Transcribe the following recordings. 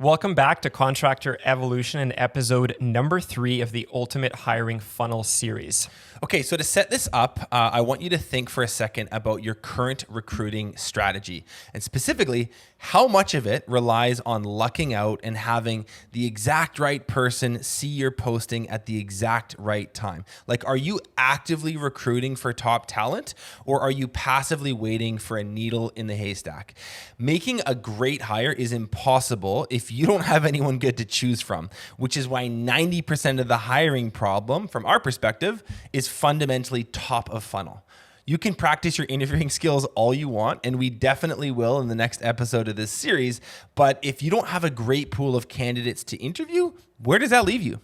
Welcome back to Contractor Evolution and episode number 3 of the Ultimate Hiring Funnel series. Okay, so to set this up, I want you to think for a second about your current recruiting strategy, and specifically, how much of it relies on lucking out and having the exact right person see your posting at the exact right time. Like, are you actively recruiting for top talent, or are you passively waiting for a needle in the haystack? Making a great hire is impossible if you don't have anyone good to choose from, which is why 90% of the hiring problem, from our perspective, is fundamentally top of funnel. You can practice your interviewing skills all you want, and we definitely will in the next episode of this series. But if you don't have a great pool of candidates to interview, where does that leave you?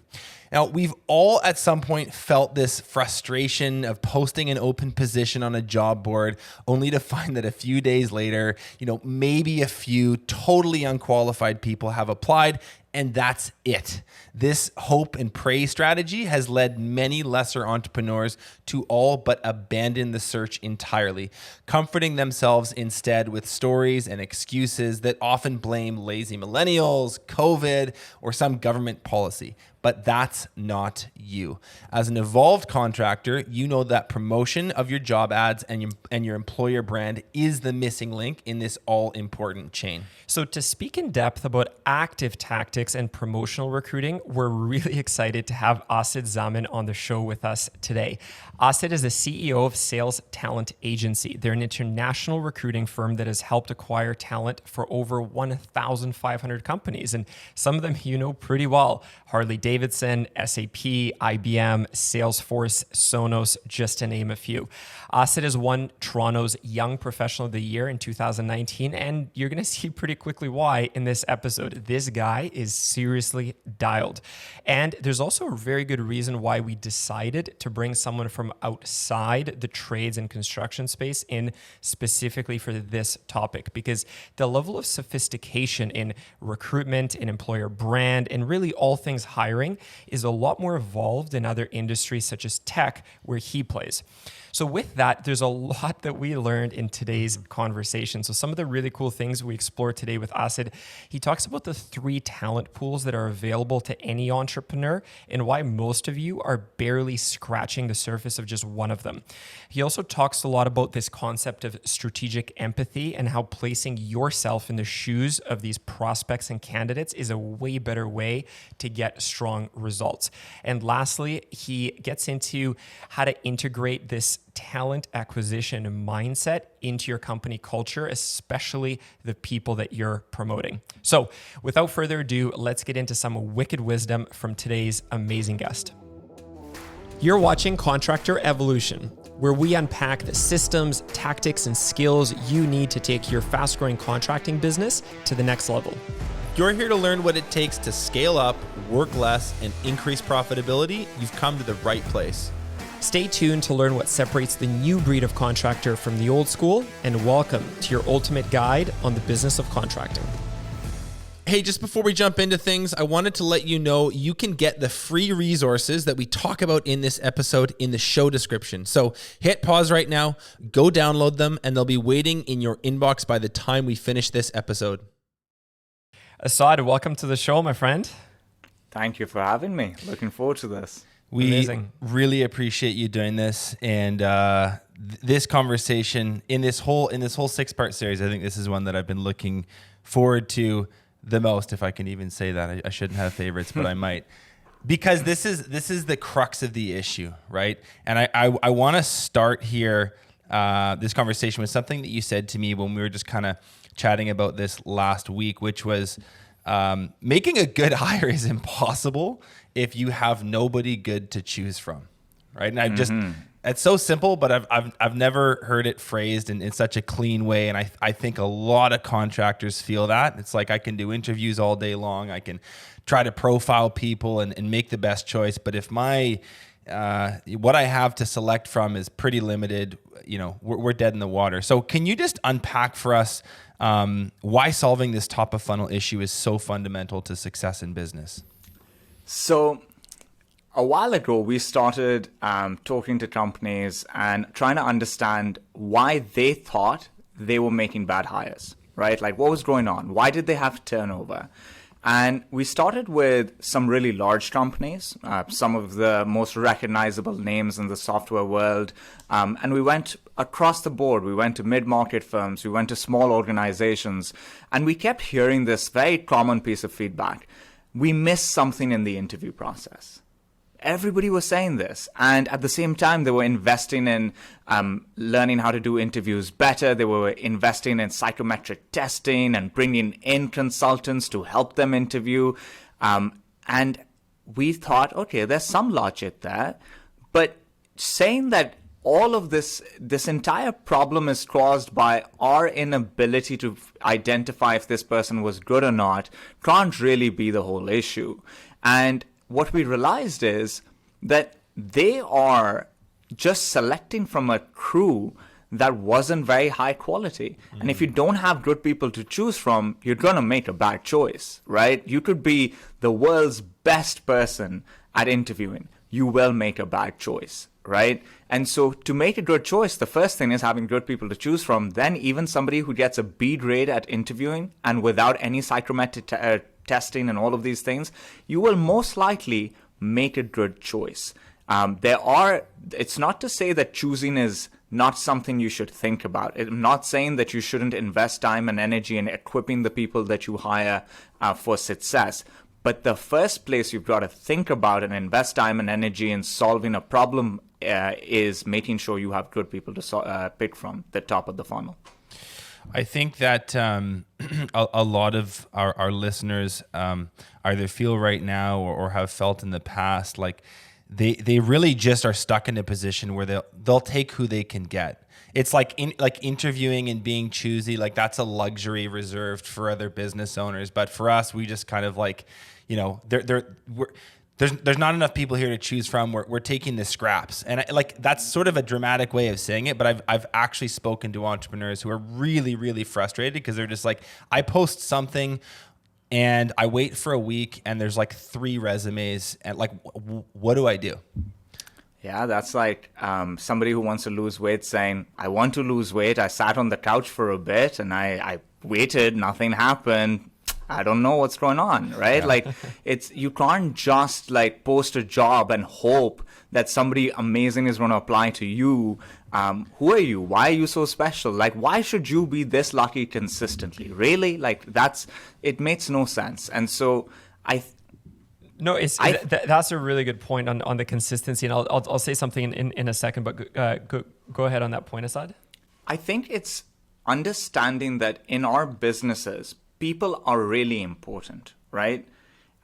Now, we've all at some point felt this frustration of posting an open position on a job board only to find that a few days later, maybe a few totally unqualified people have applied, and that's it. This hope and pray strategy has led many lesser entrepreneurs to all but abandon the search entirely, comforting themselves instead with stories and excuses that often blame lazy millennials, COVID, or some government policy. But that's not you. As an evolved contractor, you know that promotion of your job ads and your employer brand is the missing link in this all-important chain. So to speak in depth about active tactics and promotional recruiting, we're really excited to have Asad Zaman on the show with us today. Asad is the CEO of Sales Talent Agency. They're an international recruiting firm that has helped acquire talent for over 1,500 companies, and some of them you know pretty well. Harley-Davidson, SAP, IBM, Salesforce, Sonos, just to name a few. Asad has won Toronto's Young Professional of the Year in 2019, and you're going to see pretty quickly why in this episode. This guy is seriously dialed. And there's also a very good reason why we decided to bring someone from outside the trades and construction space in specifically for this topic, because the level of sophistication in recruitment, in employer brand, and really all things hiring is a lot more evolved in other industries such as tech, where he plays. So with that, there's a lot that we learned in today's conversation. So some of the really cool things we explore today with Asad, he talks about the 3 talent pools that are available to any entrepreneur and why most of you are barely scratching the surface of just one of them. He also talks a lot about this concept of strategic empathy and how placing yourself in the shoes of these prospects and candidates is a way better way to get strong results. And lastly, he gets into how to integrate this talent acquisition mindset into your company culture, especially the people that you're promoting. So without further ado, let's get into some wicked wisdom from today's amazing guest. You're watching Contractor Evolution, where we unpack the systems, tactics, and skills you need to take your fast-growing contracting business to the next level. You're here to learn what it takes to scale up, work less, and increase profitability. You've come to the right place. Stay tuned to learn what separates the new breed of contractor from the old school, and welcome to your ultimate guide on the business of contracting. Hey, just before we jump into things, I wanted to let you know you can get the free resources that we talk about in this episode in the show description. So hit pause right now, go download them, and they'll be waiting in your inbox by the time we finish this episode. Asad, welcome to the show, my friend. Thank you for having me. Looking forward to this. We really appreciate you doing this, and this conversation in this whole 6-part series. I think this is one that I've been looking forward to the most, if I can even say that. I shouldn't have favorites, but I might, because this is the crux of the issue, right? And I want to start here this conversation with something that you said to me when we were just kind of chatting about this last week, which was making a good hire is impossible if you have nobody good to choose from, right? And it's so simple, but I've never heard it phrased in such a clean way. And I think a lot of contractors feel that. It's like, I can do interviews all day long. I can try to profile people and make the best choice. But if my what I have to select from is pretty limited, we're dead in the water. So can you just unpack for us why solving this top of funnel issue is so fundamental to success in business? So a while ago, we started talking to companies and trying to understand why they thought they were making bad hires, right? Like, what was going on? Why did they have turnover? And we started with some really large companies, some of the most recognizable names in the software world. And we went across the board. We went to mid-market firms. We went to small organizations. And we kept hearing this very common piece of feedback. We missed something in the interview process. Everybody was saying this. And at the same time, they were investing in learning how to do interviews better. They were investing in psychometric testing and bringing in consultants to help them interview. And we thought, okay, there's some logic there. But saying that all of this entire problem is caused by our inability to identify if this person was good or not can't really be the whole issue. And what we realized is that they are just selecting from a crew that wasn't very high quality. And if you don't have good people to choose from, you're going to make a bad choice, right? You could be the world's best person at interviewing. You will make a bad choice, right? And so to make a good choice, the first thing is having good people to choose from. Then even somebody who gets a B grade at interviewing and without any psychometric testing and all of these things, you will most likely make a good choice. It's not to say that choosing is not something you should think about. I'm not saying that you shouldn't invest time and energy in equipping the people that you hire for success. But the first place you've got to think about and invest time and energy in solving a problem is making sure you have good people to pick from the top of the funnel. I think that a lot of our listeners either feel right now or have felt in the past like they really just are stuck in a position where they'll take who they can get. It's like interviewing and being choosy, like that's a luxury reserved for other business owners. But for us, we just kind of like, you know, there's not enough people here to choose from. We're taking the scraps, and that's sort of a dramatic way of saying it. But I've actually spoken to entrepreneurs who are really, really frustrated because they're just like, I post something and I wait for a week and there's like 3 resumes and like, what do I do? Yeah, that's like somebody who wants to lose weight saying, I want to lose weight. I sat on the couch for a bit and I waited, nothing happened. I don't know what's going on, right? Yeah. Like you can't just like post a job and hope that somebody amazing is going to apply to you. Who are you? Why are you so special? Like, why should you be this lucky consistently? Really? Like it makes no sense. And so that's a really good point on the consistency. And I'll say something in a second, but go ahead on that point, Asad. I think it's understanding that in our businesses, people are really important, right?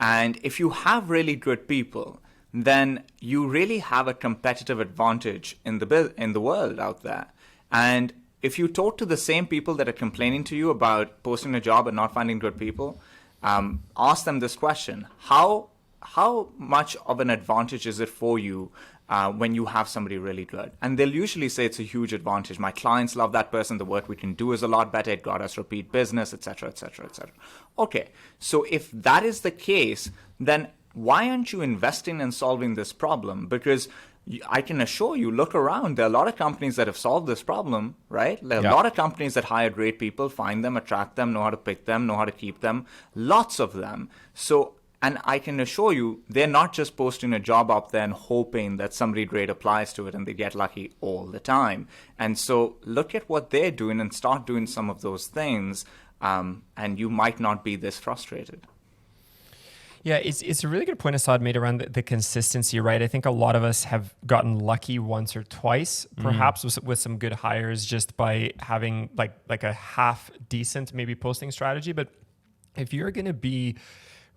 And if you have really good people, then you really have a competitive advantage in the world out there. And if you talk to the same people that are complaining to you about posting a job and not finding good people, ask them this question: How much of an advantage is it for you when you have somebody really good? And they'll usually say it's a huge advantage. My clients love that person. The work we can do is a lot better. It got us repeat business, etc., etc., etc. Okay, so if that is the case, then why aren't you investing in solving this problem? Because I can assure you, look around. There are a lot of companies that have solved this problem, right? There are a lot of companies that hire great people, find them, attract them, know how to pick them, know how to keep them. Lots of them. And I can assure you, they're not just posting a job up there and hoping that somebody great applies to it and they get lucky all the time. And so look at what they're doing and start doing some of those things, and you might not be this frustrated. Yeah, it's a really good point Asad made around the consistency, right? I think a lot of us have gotten lucky once or twice, perhaps with some good hires just by having like a half decent maybe posting strategy. But if you're going to be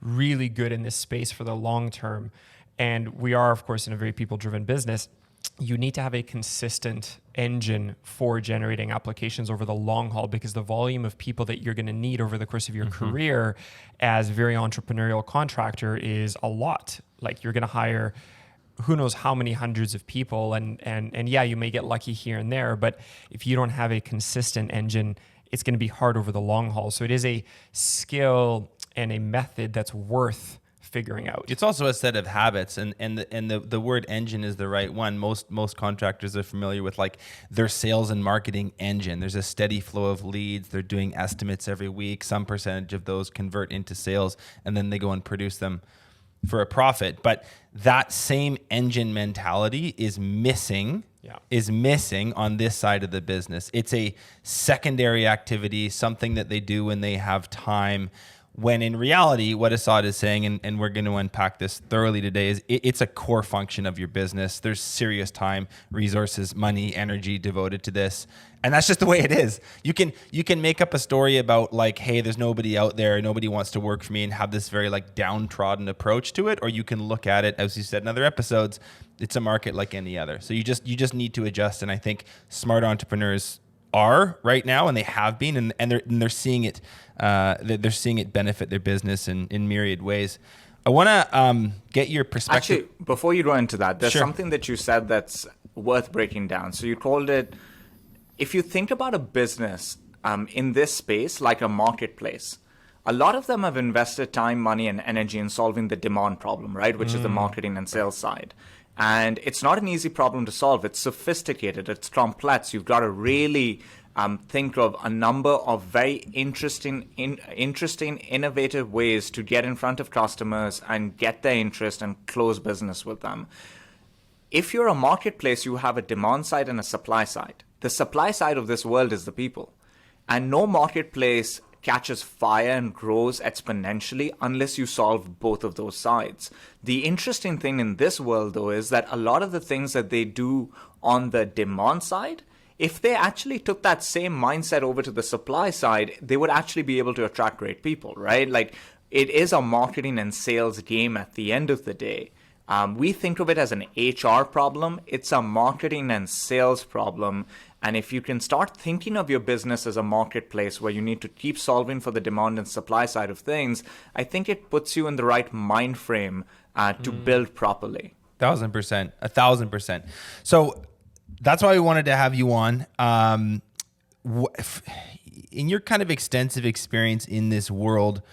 really good in this space for the long term, and we are, of course, in a very people-driven business, you need to have a consistent engine for generating applications over the long haul, because the volume of people that you're going to need over the course of your career as a very entrepreneurial contractor is a lot. Like, you're going to hire who knows how many hundreds of people, and yeah, you may get lucky here and there, but if you don't have a consistent engine, it's going to be hard over the long haul. So it is a skill and a method that's worth figuring out. It's also a set of habits, and the word engine is the right one. Most contractors are familiar with like their sales and marketing engine. There's a steady flow of leads. They're doing estimates every week. Some percentage of those convert into sales, and then they go and produce them for a profit. But that same engine mentality is missing on this side of the business. It's a secondary activity, something that they do when they have time. When in reality, what Asad is saying, and we're going to unpack this thoroughly today, is it's a core function of your business. There's serious time, resources, money, energy devoted to this. And that's just the way it is. You can make up a story about like, hey, there's nobody out there, nobody wants to work for me, and have this very like downtrodden approach to it. Or you can look at it, as you said in other episodes, it's a market like any other. So you just need to adjust. And I think smart entrepreneurs are right now, and they have been, and they're seeing it. They're seeing it benefit their business in myriad ways. I want to get your perspective. Actually, before you go into that, there's Sure. something that you said that's worth breaking down. So you called it, if you think about a business in this space like a marketplace, a lot of them have invested time, money, and energy in solving the demand problem, right? Which is the marketing and sales side. And it's not an easy problem to solve. It's sophisticated. It's complex. You've got to really think of a number of very interesting, innovative ways to get in front of customers and get their interest and close business with them. If you're a marketplace, you have a demand side and a supply side. The supply side of this world is the people. And no marketplace catches fire and grows exponentially unless you solve both of those sides. The interesting thing in this world, though, is that a lot of the things that they do on the demand side, if they actually took that same mindset over to the supply side, they would actually be able to attract great people, right? Like, it is a marketing and sales game at the end of the day. We think of it as an HR problem. It's a marketing and sales problem. And if you can start thinking of your business as a marketplace where you need to keep solving for the demand and supply side of things, I think it puts you in the right mind frame to build properly. 1,000%, 1,000%. So that's why we wanted to have you on. In your kind of extensive experience in this world,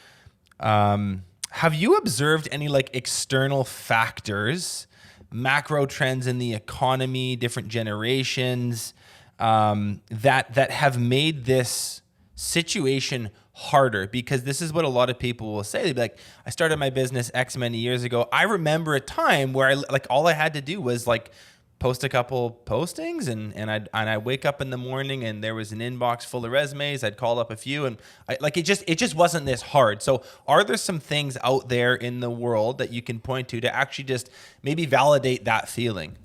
have you observed any like external factors, macro trends in the economy, different generations, that have made this situation harder? Because this is what a lot of people will say. They'd be like, I started my business X many years ago. I remember a time where all I had to do was like post a couple postings and I'd wake up in the morning and there was an inbox full of resumes. I'd call up a few and it just wasn't this hard. So are there some things out there in the world that you can point to actually just maybe validate that feeling?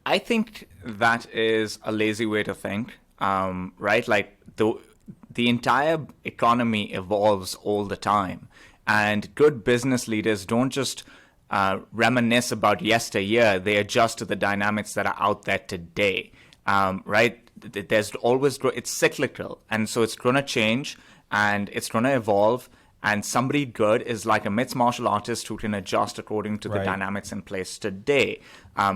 I think that is a lazy way to think, right? Like the entire economy evolves all the time, and good business leaders don't just reminisce about yesteryear. They adjust to the dynamics that are out there today, right? There's always it's cyclical, and so it's going to change and it's going to evolve. And somebody good is like a mixed martial artist who can adjust according to the dynamics in place today.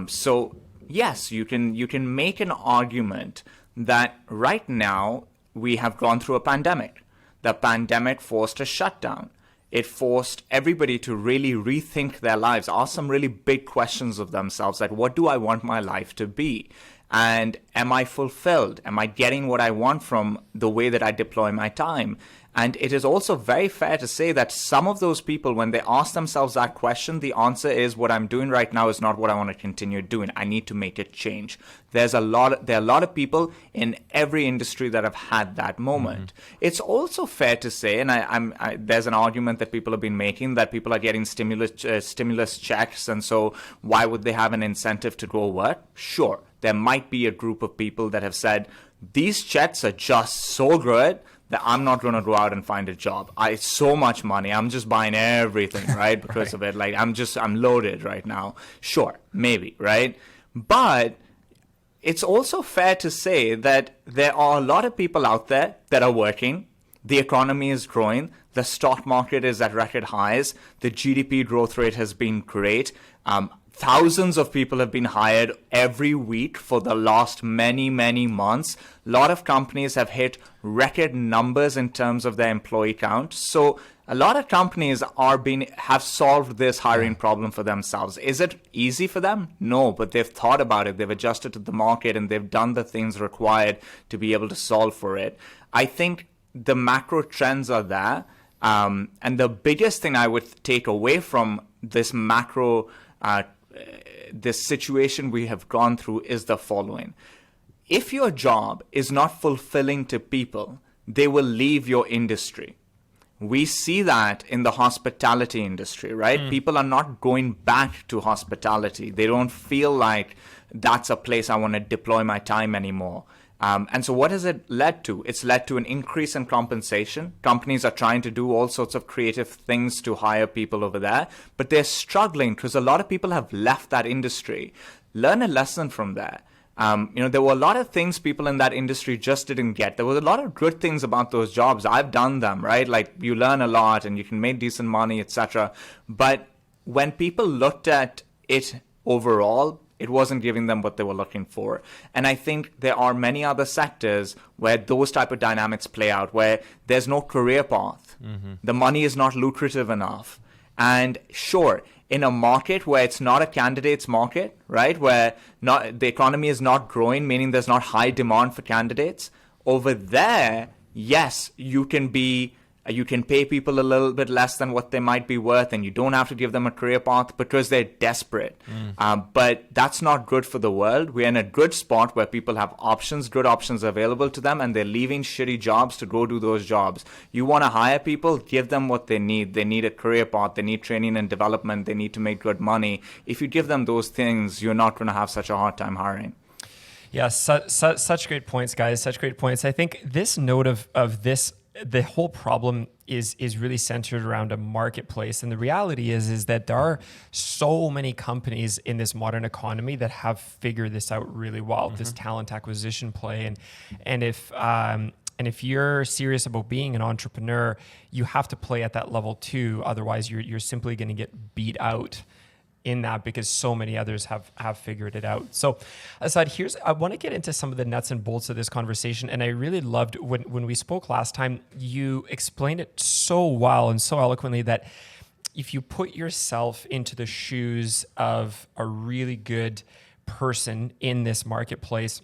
So yes, you can make an argument that right now we have gone through a pandemic. The pandemic forced a shutdown. It forced everybody to really rethink their lives, ask some really big questions of themselves, like, what do I want my life to be? And am I fulfilled? Am I getting what I want from the way that I deploy my time? And it is also very fair to say that some of those people, when they ask themselves that question, the answer is, what I'm doing right now is not what I want to continue doing. I need to make it change. There are a lot of people in every industry that have had that moment. Mm-hmm. It's also fair to say, and there's an argument that people have been making, that people are getting stimulus checks, and so why would they have an incentive to go work? Sure, there might be a group of people that have said, these checks are just so good that I'm not going to go out and find a job. It's so much money. I'm just buying everything, right? Because of it. Like, I'm loaded right now. Sure, maybe, right? But it's also fair to say that there are a lot of people out there that are working. The economy is growing. The stock market is at record highs. The GDP growth rate has been great. Thousands of people have been hired every week for the last many, many months. A lot of companies have hit record numbers in terms of their employee count. So A lot of companies have solved this hiring problem for themselves. Is it easy for them? No, but they've thought about it. They've adjusted to the market and they've done the things required to be able to solve for it. I think the macro trends are there. And the biggest thing I would take away from this macro, this situation we have gone through is the following. If your job is not fulfilling to people, they will leave your industry. We see that in the hospitality industry, right? People are not going back to hospitality. They don't feel like that's a place I want to deploy my time anymore. And so what has it led to? It's led to an increase in compensation. Companies are trying to do all sorts of creative things to hire people over there, but they're struggling because a lot of people have left that industry. Learn a lesson from there. There were a lot of things people in that industry just didn't get. There was a lot of good things about those jobs. I've done them, right? Like you learn a lot and you can make decent money, etc. But when people looked at it overall, it wasn't giving them what they were looking for. And I think there are many other sectors where those type of dynamics play out, where there's no career path. The money is not lucrative enough. And sure, in a market where it's not a candidates market, right, where the economy is not growing, meaning there's not high demand for candidates, over there, yes, you can pay people a little bit less than what they might be worth, and you don't have to give them a career path because they're desperate. But that's not good for the world. We're in a good spot where people have good options available to them, and they're leaving shitty jobs to go do those jobs. You want to hire people, give them what they need. They need a career path. They need training and development. They need to make good money. If you give them those things, you're not going to have such a hard time hiring. Yeah, such great points, guys. Such great points. I think this note of this, the whole problem is really centered around a marketplace. And the reality is that there are so many companies in this modern economy that have figured this out really well, this talent acquisition play. And if you're serious about being an entrepreneur, you have to play at that level too. Otherwise, you're simply going to get beat out in that because so many others have figured it out. So Asad, I want to get into some of the nuts and bolts of this conversation. And I really loved when we spoke last time, you explained it so well and so eloquently that if you put yourself into the shoes of a really good person in this marketplace,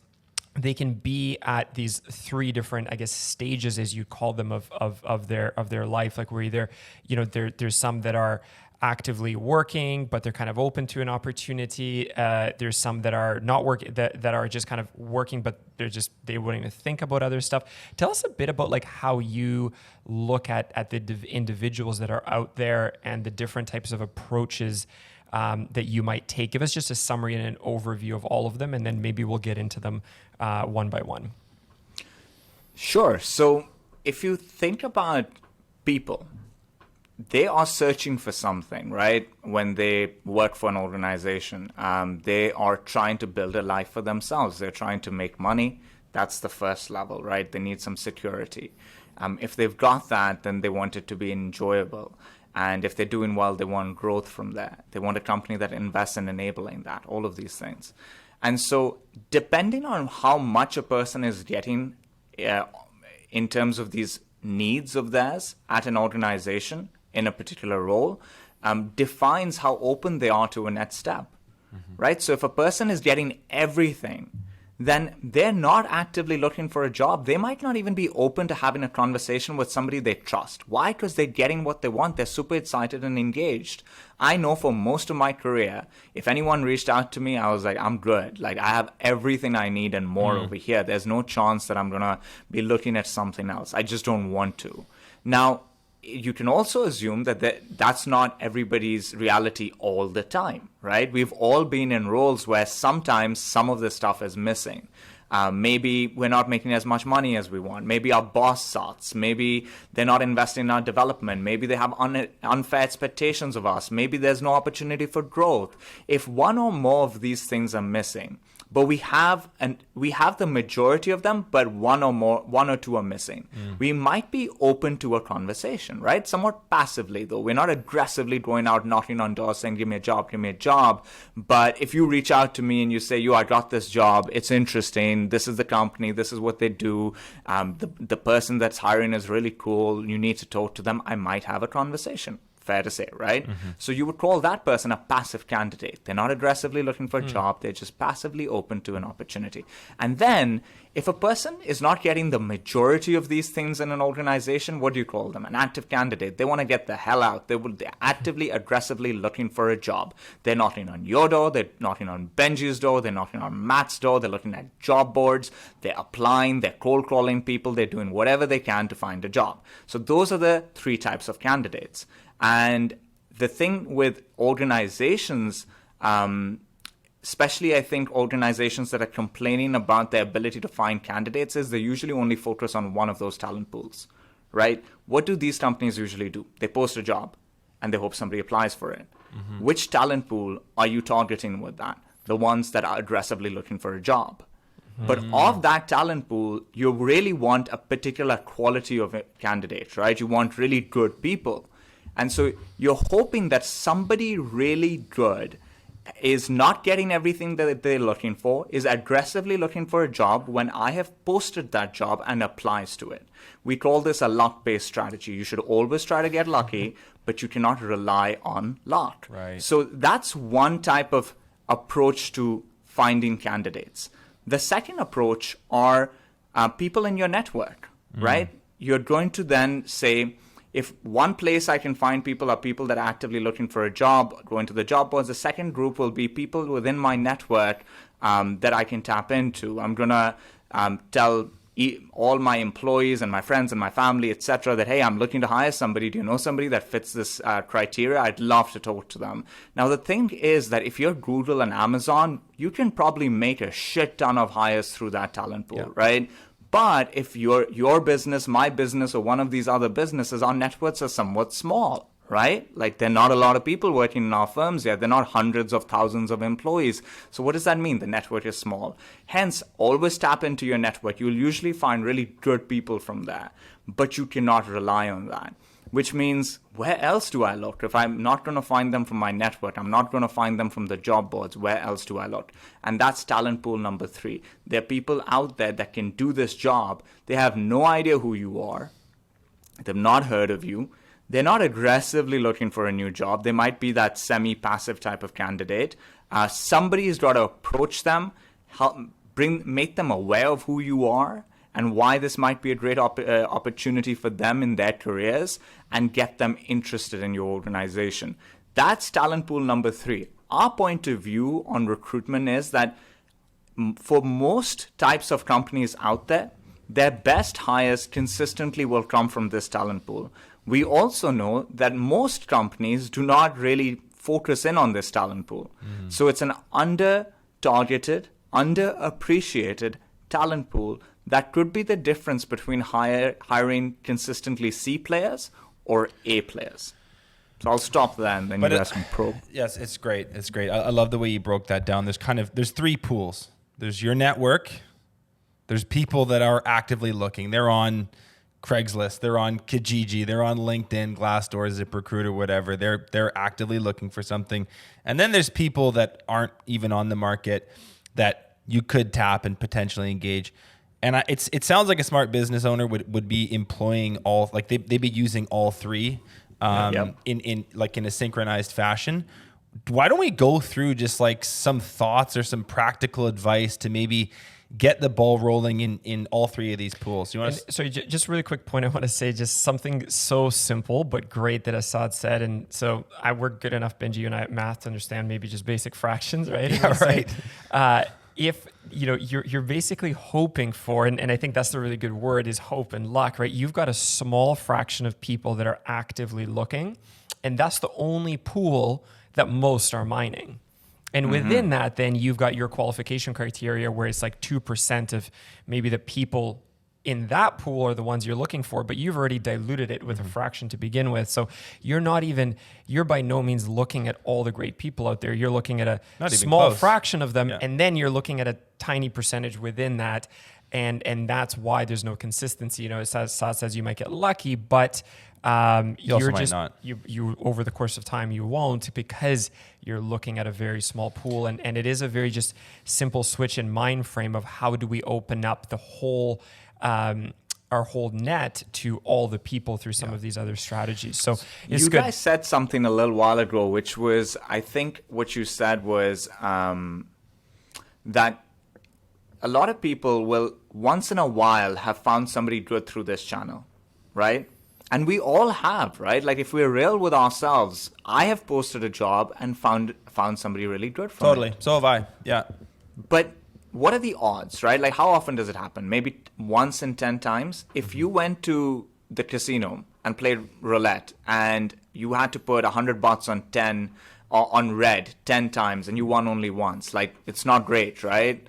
they can be at these three different, I guess, stages, as you call them, of their life. Like where either, there's some that are actively working, but they're kind of open to an opportunity. There's some that are not working, that are just kind of working, but they wouldn't even think about other stuff. Tell us a bit about like how you look at the individuals that are out there and the different types of approaches that you might take. Give us just a summary and an overview of all of them, and then maybe we'll get into them one by one. Sure. So if you think about people, they are searching for something, right? When they work for an organization, they are trying to build a life for themselves. They're trying to make money. That's the first level, right? They need some security. If they've got that, then they want it to be enjoyable. And if they're doing well, they want growth from there. They want a company that invests in enabling that, all of these things. And so depending on how much a person is getting in terms of these needs of theirs at an organization in a particular role, defines how open they are to a next step, right? So if a person is getting everything, then they're not actively looking for a job. They might not even be open to having a conversation with somebody they trust. Why? Because they're getting what they want. They're super excited and engaged. I know for most of my career, if anyone reached out to me, I was like, I'm good. Like I have everything I need and more over here. There's no chance that I'm going to be looking at something else. I just don't want to. Now, you can also assume that that's not everybody's reality all the time, right? We've all been in roles where sometimes some of this stuff is missing. Maybe we're not making as much money as we want. Maybe our boss sucks. Maybe they're not investing in our development. Maybe they have unfair expectations of us. Maybe there's no opportunity for growth. If one or more of these things are missing, but we have the majority of them, but one or two are missing. We might be open to a conversation, right? Somewhat passively, though. We're not aggressively going out knocking on doors saying, give me a job. But if you reach out to me and you say, yo, I got this job, it's interesting, this is the company, this is what they do, the person that's hiring is really cool, you need to talk to them, I might have a conversation. Fair to say, right? So you would call that person a passive candidate. They're not aggressively looking for a job. They're just passively open to an opportunity. And then if a person is not getting the majority of these things in an organization, what do you call them? An active candidate. They want to get the hell out. They're actively, aggressively looking for a job. They're knocking on your door. They're knocking on Benji's door. They're knocking on Matt's door. They're looking at job boards. They're applying. They're cold calling people. They're doing whatever they can to find a job. So those are the three types of candidates. And the thing with organizations, especially I think organizations that are complaining about their ability to find candidates, is they usually only focus on one of those talent pools, right? What do these companies usually do? They post a job and they hope somebody applies for it. Which talent pool are you targeting with that? The ones that are aggressively looking for a job. But of that talent pool, you really want a particular quality of a candidate, right? You want really good people. And so you're hoping that somebody really good is not getting everything that they're looking for, is aggressively looking for a job when I have posted that job and applies to it. We call this a luck-based strategy. You should always try to get lucky, but you cannot rely on luck. Right. So that's one type of approach to finding candidates. The second approach are people in your network, right? You're going to then say, if one place I can find people are people that are actively looking for a job, going to the job boards. The second group will be people within my network that I can tap into. I'm going to tell all my employees and my friends and my family, etc., that, hey, I'm looking to hire somebody. Do you know somebody that fits this criteria? I'd love to talk to them. Now, the thing is that if you're Google and Amazon, you can probably make a shit ton of hires through that talent pool, right? But if your business, my business, or one of these other businesses, our networks are somewhat small, right? Like, there are not a lot of people working in our firms yet. They're not hundreds of thousands of employees. So what does that mean? The network is small. Hence, always tap into your network. You'll usually find really good people from there, but you cannot rely on that. Which means, where else do I look? If I'm not going to find them from my network, I'm not going to find them from the job boards, where else do I look? And that's talent pool number 3. There are people out there that can do this job. They have no idea who you are. They've not heard of you. They're not aggressively looking for a new job. They might be that semi-passive type of candidate. Somebody's got to approach them, make them aware of who you are, and why this might be a great opportunity for them in their careers, and get them interested in your organization. That's talent pool number 3. Our point of view on recruitment is that for most types of companies out there, their best hires consistently will come from this talent pool. We also know that most companies do not really focus in on this talent pool. So it's an under-targeted, underappreciated talent pool that could be the difference between hiring consistently C players or A players. So I'll stop there and then you guys can probe. Yes, it's great. It's great. I love the way you broke that down. There's 3 pools. There's your network. There's people that are actively looking. They're on Craigslist, they're on Kijiji, they're on LinkedIn, Glassdoor, ZipRecruiter, whatever. They're actively looking for something. And then there's people that aren't even on the market that you could tap and potentially engage. And it sounds like a smart business owner would be employing all, like they'd be using all 3 in a synchronized fashion. Why don't we go through just like some thoughts or some practical advice to maybe get the ball rolling in all 3 of these pools? You want to? So just really quick point, I want to say just something so simple but great that Asad said. And so I work good enough, Benji, and I at math to understand maybe just basic fractions, right? Yeah, right. If you're basically hoping for, and I think that's the really good word, is hope and luck, right? You've got a small fraction of people that are actively looking, and that's the only pool that most are mining. And within that, then you've got your qualification criteria where it's like 2% of maybe the people in that pool are the ones you're looking for, but you've already diluted it with a fraction to begin with. So you're by no means looking at all the great people out there. You're looking at a small fraction of them, and then you're looking at a tiny percentage within that. And that's why there's no consistency. Asad says you might get lucky, but you're just not. You over the course of time you won't, because you're looking at a very small pool, and it is a very just simple switch in mind frame of how do we open up the whole our whole net to all the people through some of these other strategies. So it's you good. guys said something a little while ago, which was, I think what you said was that a lot of people will once in a while have found somebody good through this channel, right? And we all have, right? Like, if we're real with ourselves, I have posted a job and found somebody really good from it. Totally. So have I. Yeah. But what are the odds, right? Like, how often does it happen? Maybe once in 10 times. If you went to the casino and played roulette and you had to put $100 on red 10 times and you won only once, like, it's not great, right?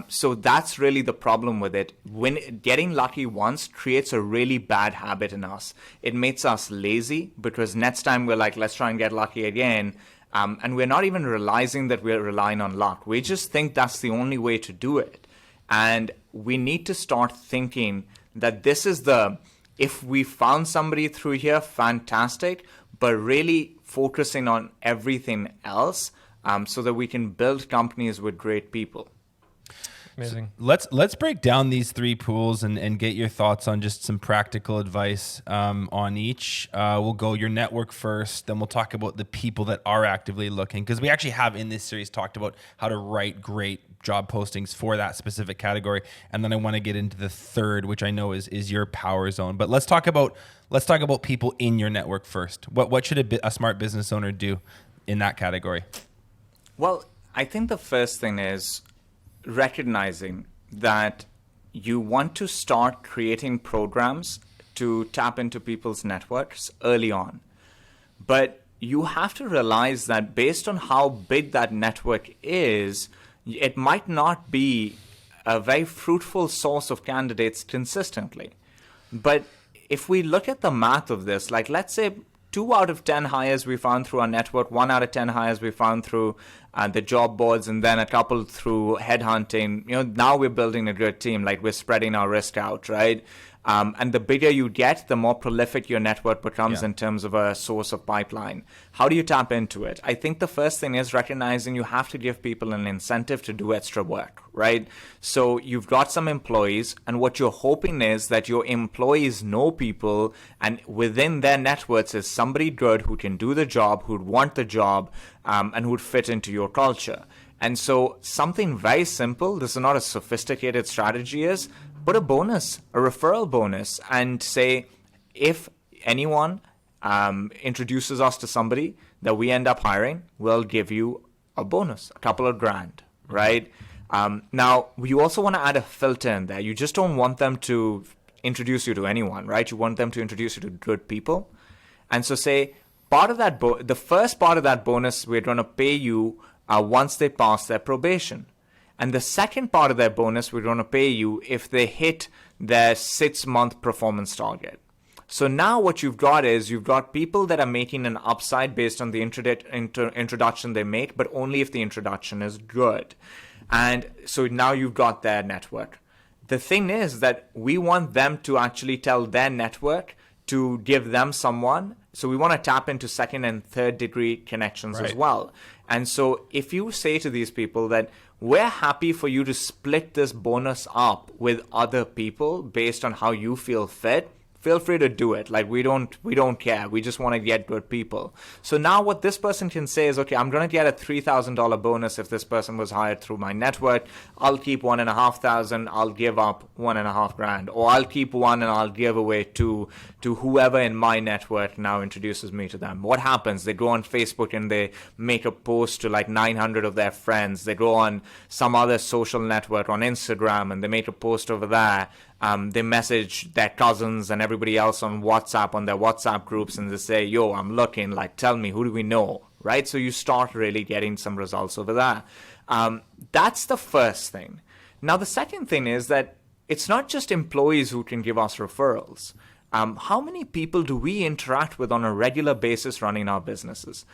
So that's really the problem with it. When getting lucky once creates a really bad habit in us. It makes us lazy, because next time we're like, let's try and get lucky again. And we're not even realizing that we're relying on luck. We just think that's the only way to do it. And we need to start thinking that this is if we found somebody through here, fantastic, but really focusing on everything else so that we can build companies with great people. Amazing. So let's break down these three pools and get your thoughts on just some practical advice on each. We'll go your network first, then we'll talk about the people that are actively looking, because we actually have in this series talked about how to write great job postings for that specific category, and then I want to get into the third, which I know is your power zone. But let's talk about people in your network first. What should a smart business owner do in that category? Well, I think the first thing is recognizing that you want to start creating programs to tap into people's networks early on. But you have to realize that based on how big that network is, it might not be a very fruitful source of candidates consistently. But if we look at the math of this, like, let's say 2 out of 10 hires we found through our network, 1 out of 10 hires we found through the job boards, and then a couple through headhunting. Now we're building a good team, like, we're spreading our risk out, right? And the bigger you get, the more prolific your network becomes in terms of a source of pipeline. How do you tap into it? I think the first thing is recognizing you have to give people an incentive to do extra work, right? So you've got some employees, and what you're hoping is that your employees know people, and within their networks is somebody good who can do the job, who'd want the job, and who'd fit into your culture. And so something very simple, this is not a sophisticated strategy, is put a bonus, a referral bonus, and say, if anyone introduces us to somebody that we end up hiring, we'll give you a bonus, a couple of grand, right? Now, you also want to add a filter in there. You just don't want them to introduce you to anyone, right? You want them to introduce you to good people. And so say, part of that the first part of that bonus, we're going to pay you once they pass their probation. And the second part of their bonus, we're going to pay you if they hit their 6-month performance target. So now what you've got is you've got people that are making an upside based on the introduction they make, but only if the introduction is good. And so now you've got their network. The thing is that we want them to actually tell their network to give them someone. So we want to tap into second and third degree connections as well. And so if you say to these people that we're happy for you to split this bonus up with other people based on how you feel fit, feel free to do it. Like, we don't care. We just want to get good people. So now what this person can say is, okay, I'm going to get a $3,000 bonus if this person was hired through my network. I'll keep $1,500. I'll give up $1,500, or I'll keep one and I'll give away two to whoever in my network now introduces me to them. What happens? They go on Facebook and they make a post to like 900 of their friends. They go on some other social network on Instagram and they make a post over there. They message their cousins and everybody else on WhatsApp, on their WhatsApp groups, and they say, yo, I'm looking, like, tell me, who do we know, right? So you start really getting some results over there. That's the first thing. Now, the second thing is that it's not just employees who can give us referrals. How many people do we interact with on a regular basis running our businesses?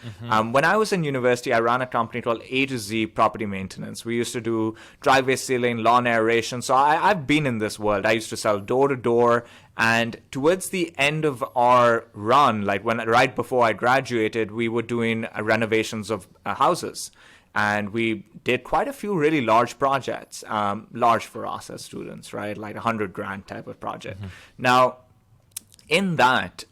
When I was in university, I ran a company called A to Z Property Maintenance. We used to do driveway sealing, lawn aeration. So I've been in this world. I used to sell door to door. And towards the end of our run, like right before I graduated, we were doing renovations of houses. And we did quite a few really large projects, large for us as students, right? Like $100,000 type of project. Now, in that,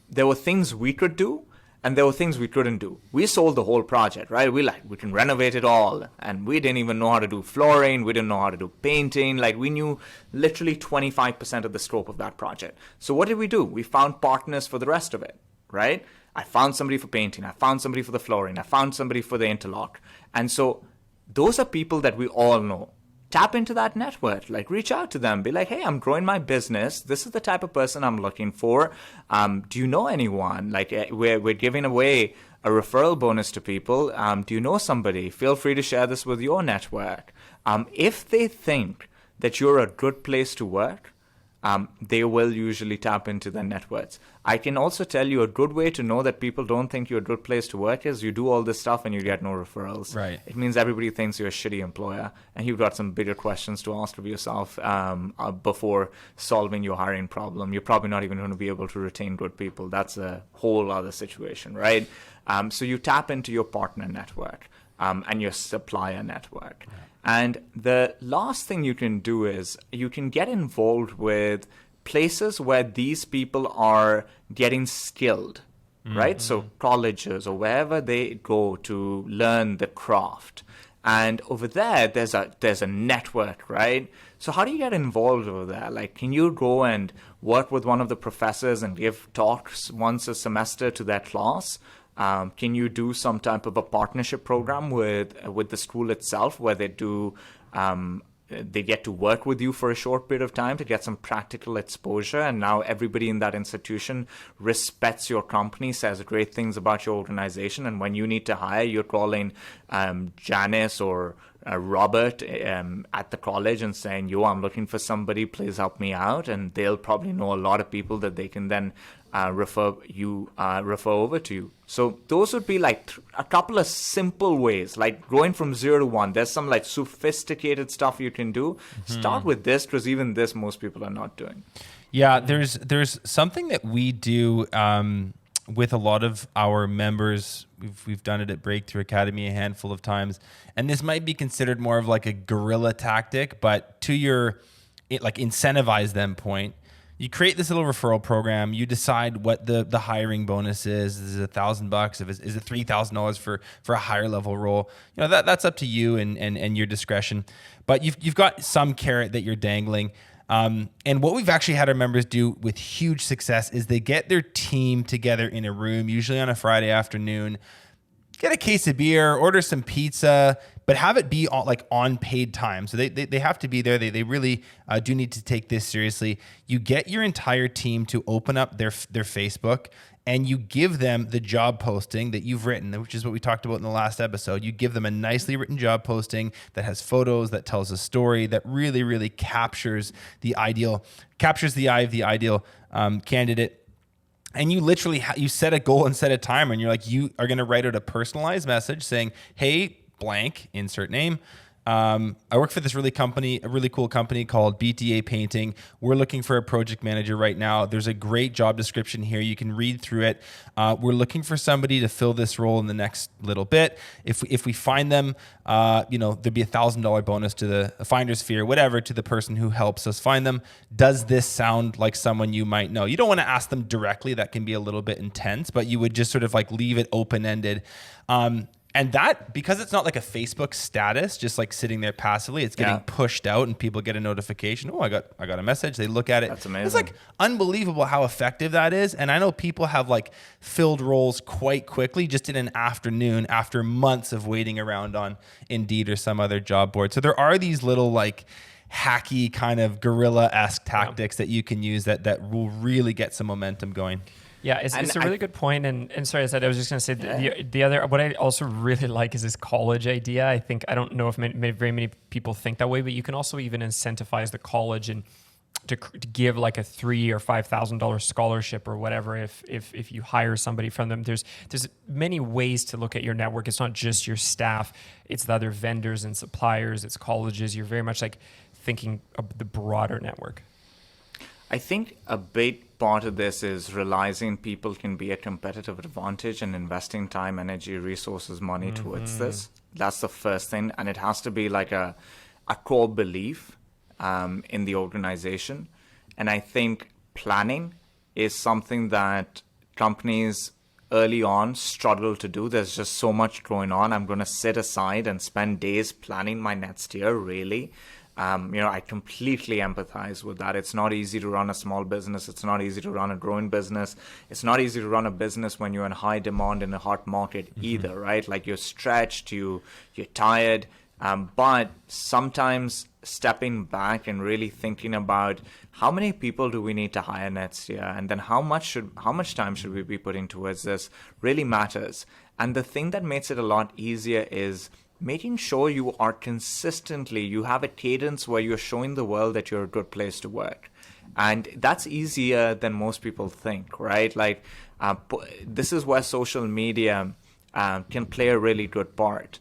there were things we could do and there were things we couldn't do. We sold the whole project, right? We can renovate it all. And we didn't even know how to do flooring. We didn't know how to do painting. Like, we knew literally 25% of the scope of that project. So what did we do? We found partners for the rest of it, right? I found somebody for painting. I found somebody for the flooring. I found somebody for the interlock. And so those are people that we all know. Tap into that network, like reach out to them, be like, hey, I'm growing my business. This is the type of person I'm looking for. Do you know anyone? Like, we're giving away a referral bonus to people. Do you know somebody? Feel free to share this with your network. If they think that you're a good place to work, they will usually tap into their networks. I can also tell you a good way to know that people don't think you're a good place to work is you do all this stuff and you get no referrals. Right. It means everybody thinks you're a shitty employer, and you've got some bigger questions to ask of yourself before solving your hiring problem. You're probably not even going to be able to retain good people. That's a whole other situation, right? So you tap into your partner network and your supplier network. Yeah. And the last thing you can do is you can get involved with places where these people are getting skilled, right? So colleges or wherever they go to learn the craft. And over there, there's a network, right? So how do you get involved over there? Like, can you go and work with one of the professors and give talks once a semester to their class? Can you do some type of a partnership program with the school itself where they do they get to work with you for a short period of time to get some practical exposure, and now everybody in that institution respects your company, says great things about your organization, and when you need to hire, you're calling Janice or Robert at the college and saying, yo, I'm looking for somebody, please help me out, and they'll probably know a lot of people that they can then refer over to you. So those would be like a couple of simple ways, like going from 0 to 1. There's some like sophisticated stuff you can do. Start with this, because even this most people are not doing. Yeah, there's something that we do with a lot of our members. We've done it at Breakthrough Academy a handful of times, and this might be considered more of like a guerrilla tactic, but to your like incentivize them point, you create this little referral program. You decide what the hiring bonus is. Is it $1,000? Is it $3,000 for a higher level role? You know, that's up to you and your discretion. But you've got some carrot that you're dangling. And what we've actually had our members do with huge success is they get their team together in a room, usually on a Friday afternoon, get a case of beer, order some pizza, but have it be on paid time. So they have to be there. They really do need to take this seriously. You get your entire team to open up their Facebook, and you give them the job posting that you've written, which is what we talked about in the last episode. You give them a nicely written job posting that has photos, that tells a story, that really, really captures the eye of the ideal candidate. And you literally you set a goal and set a timer, and you're like, you are going to write out a personalized message saying, hey, blank, insert name. I work for this really cool company called BTA Painting. We're looking for a project manager right now. There's a great job description here. You can read through it. We're looking for somebody to fill this role in the next little bit. If we find them, there'd be $1,000 bonus to the finder's fee or whatever to the person who helps us find them. Does this sound like someone you might know? You don't want to ask them directly. That can be a little bit intense, but you would just sort of like leave it open-ended. And that, because it's not like a Facebook status, just like sitting there passively, it's getting pushed out and people get a notification. Oh, I got a message. They look at it. That's amazing. It's like unbelievable how effective that is. And I know people have like filled roles quite quickly just in an afternoon after months of waiting around on Indeed or some other job board. So there are these little like hacky kind of guerrilla-esque tactics that you can use that will really get some momentum going. Yeah, it's a really good point. And sorry, I was just going to say the other, what I also really like is this college idea. I don't know if very many people think that way, but you can also even incentivize the college and to give like a $3,000 or $5,000 scholarship or whatever if you hire somebody from them. There's many ways to look at your network. It's not just your staff, it's the other vendors and suppliers, it's colleges. You're very much like thinking of the broader network. I think a big part of this is realizing people can be a competitive advantage and investing time, energy, resources, money towards this. That's the first thing. And it has to be like a core belief in the organization. And I think planning is something that companies early on struggle to do. There's just so much going on. I'm going to sit aside and spend days planning my next year, really. I completely empathize with that. It's not easy to run a small business. It's not easy to run a growing business. It's not easy to run a business when you're in high demand in a hot market either, right? Like you're stretched, you're tired. But sometimes stepping back and really thinking about how many people do we need to hire next year, and then how much time should we be putting towards this really matters. And the thing that makes it a lot easier is making sure you have a cadence where you're showing the world that you're a good place to work. And that's easier than most people think, right? Like this is where social media can play a really good part.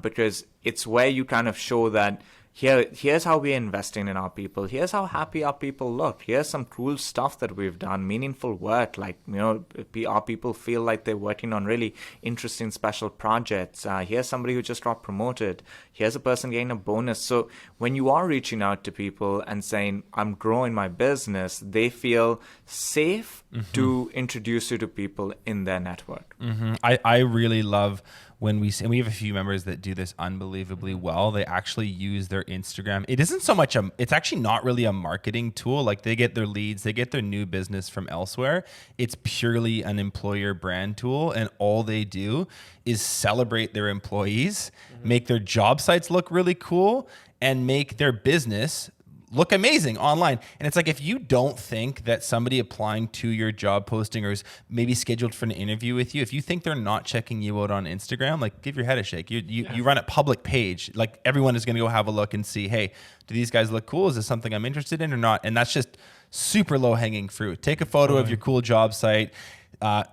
Because it's where you kind of show that here's how we're investing in our people. Here's how happy our people look. Here's some cool stuff that we've done, meaningful work. Like, our people feel like they're working on really interesting special projects. Here's somebody who just got promoted. Here's a person getting a bonus. So when you are reaching out to people and saying, I'm growing my business, they feel safe to introduce you to people in their network. I really love when we have a few members that do this unbelievably well. They actually use their Instagram. It isn't so much it's actually not really a marketing tool. Like they get their leads, they get their new business from elsewhere. It's purely an employer brand tool. And all they do is celebrate their employees, make their job sites look really cool, and make their business look amazing online. And it's like, if you don't think that somebody applying to your job posting or is maybe scheduled for an interview with you, if you think they're not checking you out on Instagram, like give your head a shake. You run a public page, like everyone is going to go have a look and see, hey, do these guys look cool? Is this something I'm interested in or not? And that's just super low hanging fruit. Take a photo of your cool job site,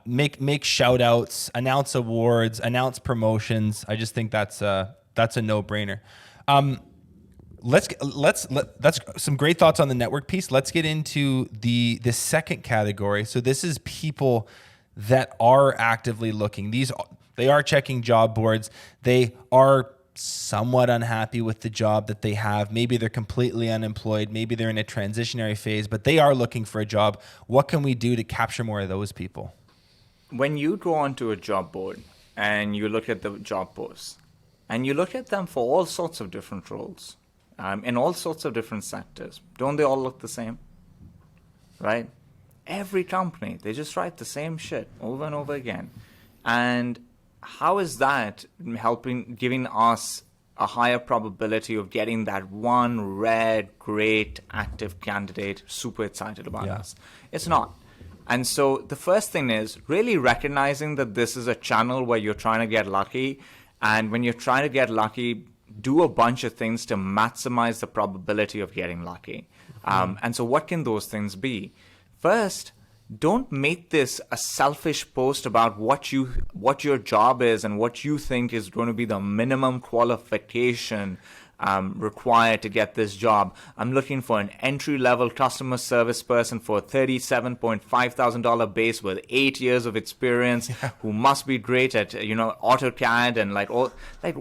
make shout outs, announce awards, announce promotions. I just think that's a no brainer. That's some great thoughts on the network piece. Let's get into the second category. So this is people that are actively looking. They are checking job boards. They are somewhat unhappy with the job that they have. Maybe they're completely unemployed. Maybe they're in a transitionary phase, but they are looking for a job. What can we do to capture more of those people? When you go onto a job board and you look at the job posts and you look at them for all sorts of different roles, in all sorts of different sectors, don't they all look the same? Right? Every company, they just write the same shit over and over again. And how is that giving us a higher probability of getting that one rare, great, active candidate super excited about us? It's not. And so the first thing is really recognizing that this is a channel where you're trying to get lucky. And when you're trying to get lucky, do a bunch of things to maximize the probability of getting lucky. And so what can those things be? First, don't make this a selfish post about what your job is and what you think is going to be the minimum qualification required to get this job. I'm looking for an entry-level customer service person for a $37,500 base with 8 years of experience, who must be great at AutoCAD and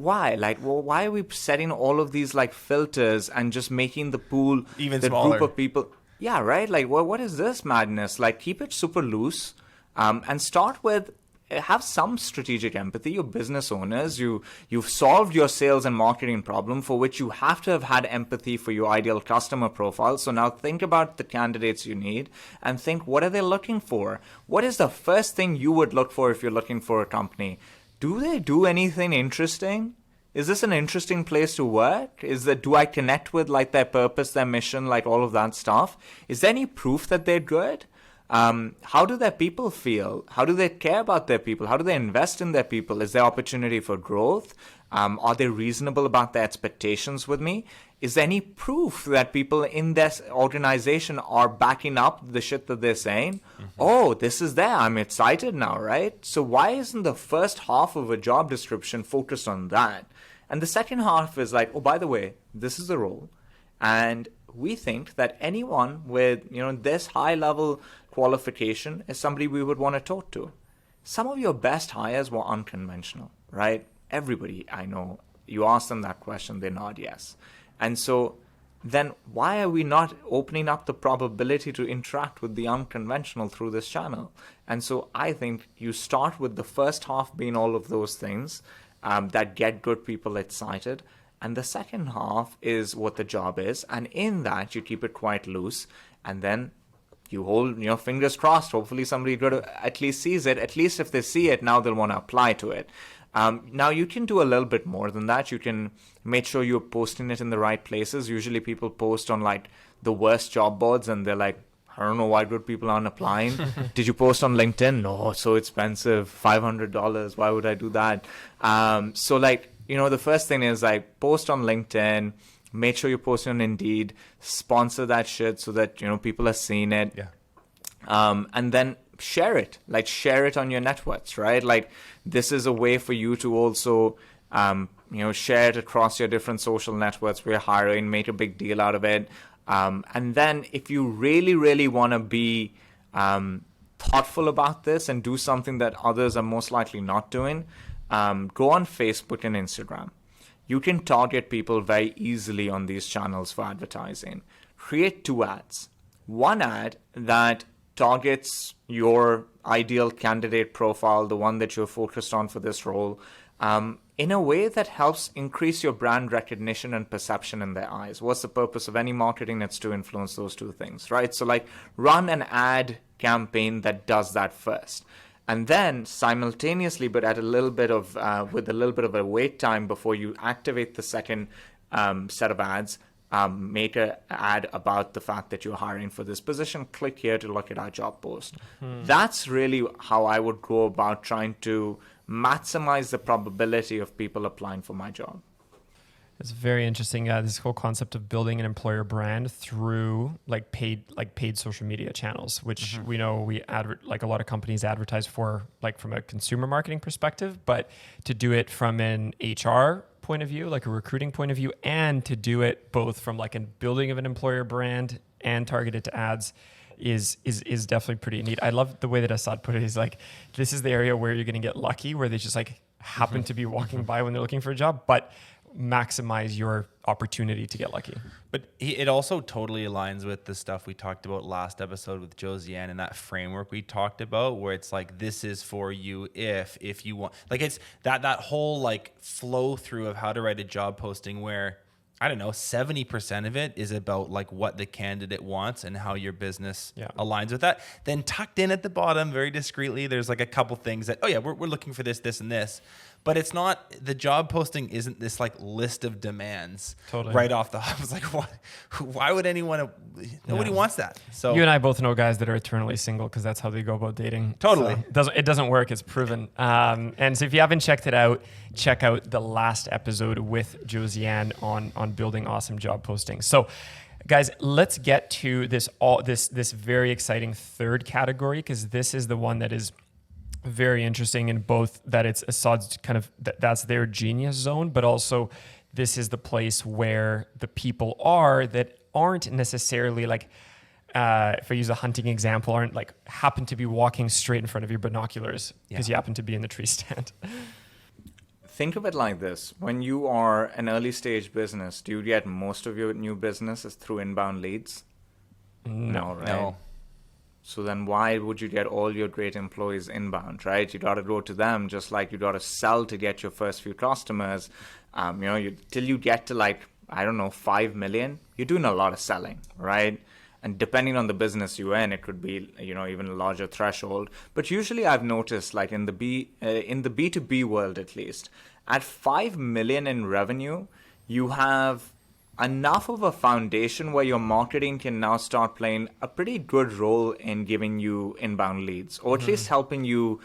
why? Why are we setting all of these filters and just making the pool even the smaller group of people? Yeah, right. What is this madness? Keep it super loose, and start with. Have some strategic empathy. You're business owners. You've solved your sales and marketing problem for which you have to have had empathy for your ideal customer profile. So now think about the candidates you need and think, what are they looking for? What is the first thing you would look for if you're looking for a company? Do they do anything interesting? Is this an interesting place to work? Do I connect with their purpose, their mission, all of that stuff? Is there any proof that they're good? How do their people feel? How do they care about their people? How do they invest in their people? Is there opportunity for growth? Are they reasonable about their expectations with me? Is there any proof that people in this organization are backing up the shit that they're saying? Oh, this is there. I'm excited now, right? So why isn't the first half of a job description focused on that? And the second half is like, oh, by the way, this is the role. And we think that anyone with, this high level qualification is somebody we would want to talk to. Some of your best hires were unconventional, right? Everybody I know, you ask them that question, they nod yes. And so then why are we not opening up the probability to interact with the unconventional through this channel? And so I think you start with the first half being all of those things that get good people excited. And the second half is what the job is. And in that, you keep it quite loose. And then you hold your fingers crossed. Hopefully somebody at least sees it. At least if they see it, now they'll want to apply to it. Now, you can do a little bit more than that. You can make sure you're posting it in the right places. Usually people post on like the worst job boards and they're like, I don't know why good people aren't applying. Did you post on LinkedIn? No, it's so expensive. $500. Why would I do that? So like, the first thing is like post on LinkedIn, make sure you're posting on Indeed, sponsor that shit so that, people are seeing it. Yeah. And then share it on your networks, right? Like this is a way for you to also, share it across your different social networks. We're hiring, make a big deal out of it. And then if you really, really want to be thoughtful about this and do something that others are most likely not doing, go on Facebook and Instagram. You can target people very easily on these channels for advertising. Create 2 ads. One ad that targets your ideal candidate profile, the one that you're focused on for this role, in a way that helps increase your brand recognition and perception in their eyes. What's the purpose of any marketing? It's to influence those 2 things, right? So like run an ad campaign that does that first. And then simultaneously, but at a little bit of, with a little bit of a wait time before you activate the second set of ads, make an ad about the fact that you're hiring for this position. Click here to look at our job post. That's really how I would go about trying to maximize the probability of people applying for my job. It's very interesting. This whole concept of building an employer brand through paid social media channels, which we know a lot of companies advertise for, like from a consumer marketing perspective, but to do it from an HR point of view, like a recruiting point of view, and to do it both from like a building of an employer brand and targeted to ads is definitely pretty neat. I love the way that Asad put it. He's like, this is the area where you're going to get lucky, where they just like happen to be walking by when they're looking for a job, but maximize your opportunity to get lucky. But it also totally aligns with the stuff we talked about last episode with Josiane and that framework we talked about, where it's like, this is for you if you want, like it's that whole like flow through of how to write a job posting where, I don't know, 70% of it is about like what the candidate wants and how your business aligns with that. Then tucked in at the bottom very discreetly, there's like a couple things that, we're looking for this, this, and this. But it's not, the job posting isn't this like list of demands right off the hop. It's like, why would anyone, nobody wants that. So you and I both know guys that are eternally single because that's how they go about dating. Totally. So it doesn't work. It's proven. And so if you haven't checked it out, check out the last episode with Josiane on building awesome job postings. So guys, let's get to this very exciting third category, because this is the one that is very interesting in both that it's Asad's kind of, that's their genius zone, but also this is the place where the people are that aren't necessarily like, if I use a hunting example, aren't like happen to be walking straight in front of your binoculars because you happen to be in the tree stand. Think of it like this. When you are an early stage business, do you get most of your new businesses through inbound leads? No, right? No. So then why would you get all your great employees inbound, right? You got to go to them just like you got to sell to get your first few customers. Till you get to like, 5 million, you're doing a lot of selling, right? And depending on the business you're in, it could be, even a larger threshold. But usually I've noticed like in the B2B world, at least, at 5 million in revenue, you have enough of a foundation where your marketing can now start playing a pretty good role in giving you inbound leads, or at least helping you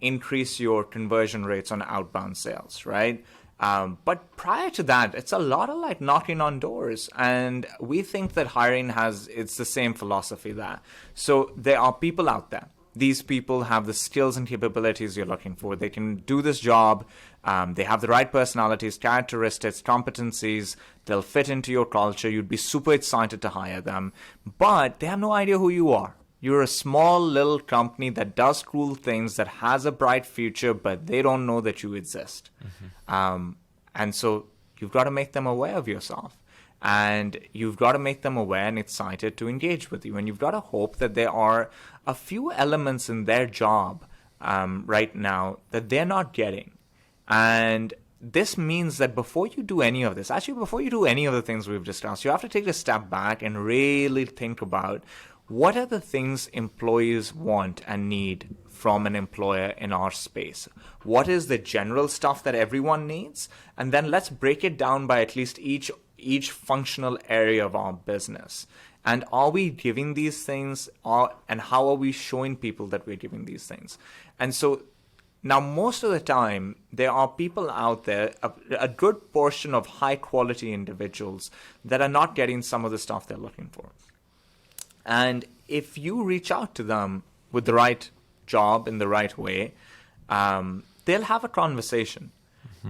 increase your conversion rates on outbound sales, right? But prior to that, it's a lot of like knocking on doors. And we think that hiring it's the same philosophy there. So there are people out there. These people have the skills and capabilities you're looking for. They can do this job. They have the right personalities, characteristics, competencies. They'll fit into your culture. You'd be super excited to hire them. But they have no idea who you are. You're a small little company that does cool things, that has a bright future, but they don't know that you exist. And so you've got to make them aware of yourself. And you've got to make them aware and excited to engage with you. And you've got to hope that there are a few elements in their job right now that they're not getting. And this means that before you do any of this, actually before you do any of the things we've discussed, you have to take a step back and really think about what are the things employees want and need from an employer in our space? What is the general stuff that everyone needs? And then let's break it down by at least each functional area of our business. And are we giving these things, and how are we showing people that we're giving these things? And so now most of the time, there are people out there, a good portion of high quality individuals that are not getting some of the stuff they're looking for. And if you reach out to them with the right job in the right way, they'll have a conversation.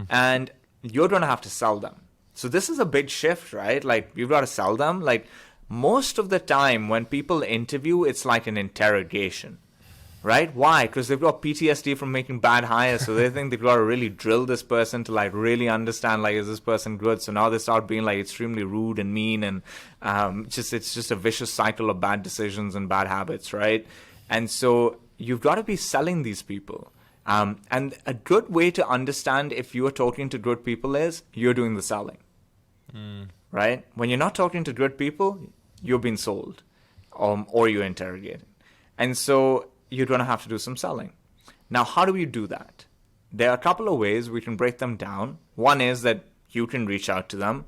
And you're going to have to sell them. So this is a big shift, right? Like, you've got to sell them. Like, most of the time when people interview, it's like an interrogation, right? Why? Because they've got PTSD from making bad hires. So they think they've got to really drill this person to like really understand, like, is this person good? So now they start being like extremely rude and mean, and it's just a vicious cycle of bad decisions and bad habits, right? And so you've got to be selling these people. And a good way to understand if you're talking to good people is you're doing the selling, right? When you're not talking to good people, you're being sold, or you're interrogating. And so you're going to have to do some selling. Now, how do we do that? There are a couple of ways we can break them down. One is that you can reach out to them.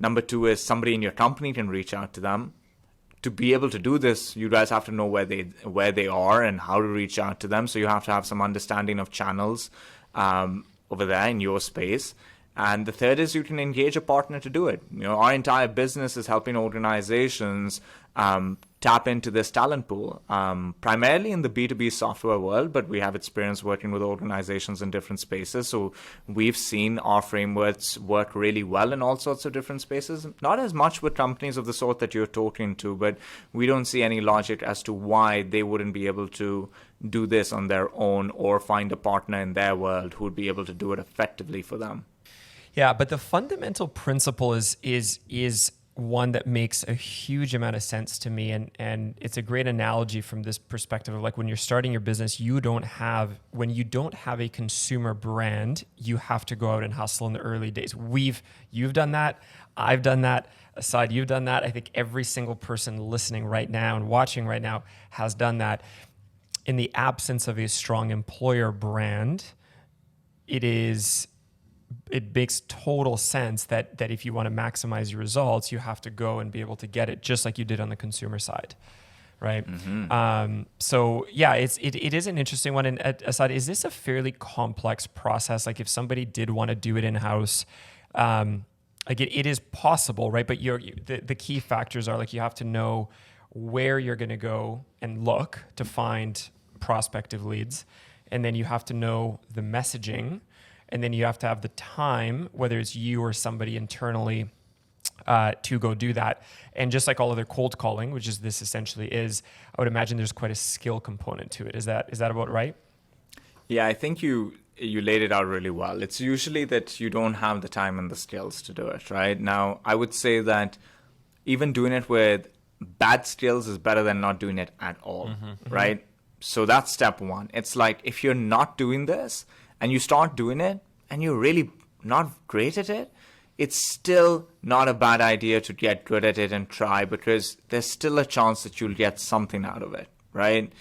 Number two is somebody in your company can reach out to them. To be able to do this, you guys have to know where they are and how to reach out to them. So you have to have some understanding of channels over there in your space. And the third is you can engage a partner to do it. You know, our entire business is helping organizations tap into this talent pool, primarily in the B2B software world, but we have experience working with organizations in different spaces. So we've seen our frameworks work really well in all sorts of different spaces. Not as much with companies of the sort that you're talking to, but we don't see any logic as to why they wouldn't be able to do this on their own or find a partner in their world who would be able to do it effectively for them. Yeah, but the fundamental principle is one that makes a huge amount of sense to me, and it's a great analogy from this perspective of like when you're starting your business, when you don't have a consumer brand, you have to go out and hustle in the early days. You've done that, I've done that, Asad, you've done that. I think every single person listening right now and watching right now has done that. In the absence of a strong employer brand, it makes total sense that if you want to maximize your results, you have to go and be able to get it just like you did on the consumer side, right? So yeah, it is an interesting one. And Asad, is this a fairly complex process? Like if somebody did want to do it in-house, like it is possible, right? But the key factors are like you have to know where you're going to go and look to find prospective leads. And then you have to know the messaging. And then you have to have the time, whether it's you or somebody internally, to go do that. And just like all other cold calling, which is this essentially is, I would imagine there's quite a skill component to it. Is that about right? Yeah, I think you laid it out really well. It's usually that you don't have the time and the skills to do it, right? Now, I would say that even doing it with bad skills is better than not doing it at all, right? So that's step one. It's like if you're not doing this, and you start doing it, and you're really not great at it, it's still not a bad idea to get good at it and try, because there's still a chance that you'll get something out of it, right?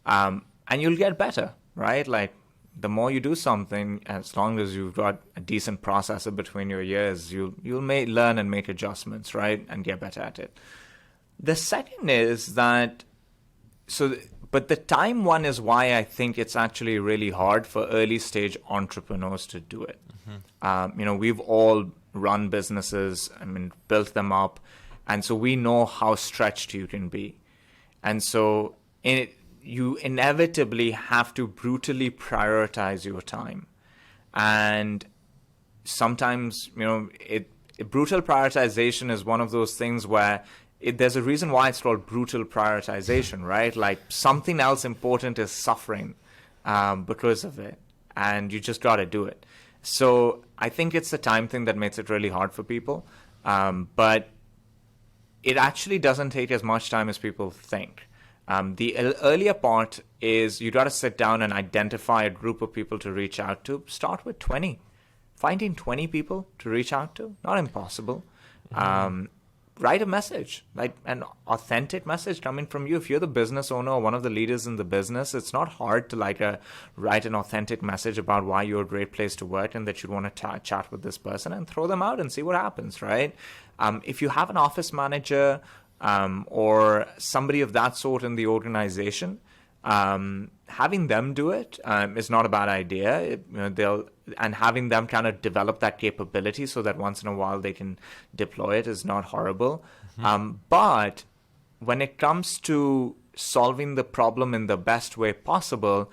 And you'll get better, right? Like the more you do something, as long as you've got a decent processor between your ears, you'll learn and make adjustments, right, and get better at it. The second is that but the time one is why I think it's actually really hard for early stage entrepreneurs to do it. We've all run businesses, built them up, and so we know how stretched you can be. And so you inevitably have to brutally prioritize your time. And sometimes, brutal prioritization is one of those things where there's a reason why it's called brutal prioritization, right? Like something else important is suffering because of it, and you just got to do it. So I think it's the time thing that makes it really hard for people, but it actually doesn't take as much time as people think. The earlier part is you got to sit down and identify a group of people to reach out to. Start with 20. Finding 20 people to reach out to, not impossible. Write a message, like an authentic message coming from you. If you're the business owner or one of the leaders in the business, it's not hard to write an authentic message about why you're a great place to work and that you'd want to chat with this person, and throw them out and see what happens, right? If you have an office manager or somebody of that sort in the organization, having them do it is not a bad idea. And having them kind of develop that capability so that once in a while they can deploy it is not horrible. But when it comes to solving the problem in the best way possible,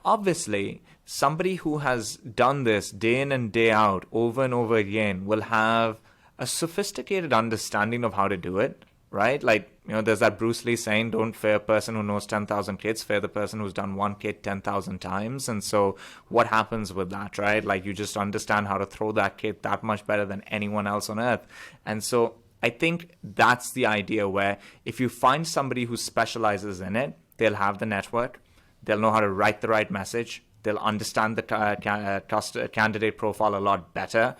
obviously somebody who has done this day in and day out over and over again will have a sophisticated understanding of how to do it, right? There's that Bruce Lee saying, don't fear a person who knows 10,000 kids, fear the person who's done one kid 10,000 times. And so what happens with that, right? You just understand how to throw that kid that much better than anyone else on earth. And so I think that's the idea, where if you find somebody who specializes in it, they'll have the network, they'll know how to write the right message, they'll understand the candidate profile a lot better.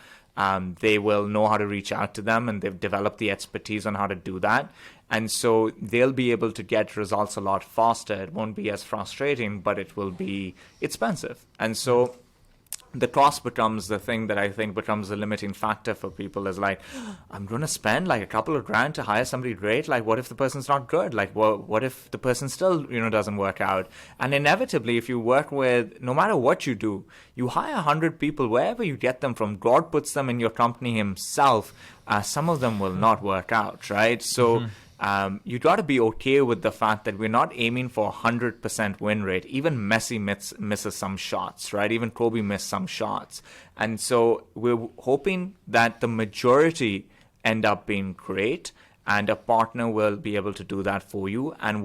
They will know how to reach out to them, and they've developed the expertise on how to do that. And so they'll be able to get results a lot faster. It won't be as frustrating, but it will be expensive. And so the cost becomes the thing that I think becomes the limiting factor for people, is I'm going to spend a couple of grand to hire somebody great. What if the person's not good? What if the person still, doesn't work out? And inevitably, if you work with, no matter what you do, you hire 100 people, wherever you get them from, God puts them in your company himself. Some of them will not work out, right? So you got to be okay with the fact that we're not aiming for 100% win rate. Even Messi misses some shots, right? Even Kobe missed some shots. And so we're hoping that the majority end up being great, and a partner will be able to do that for you. And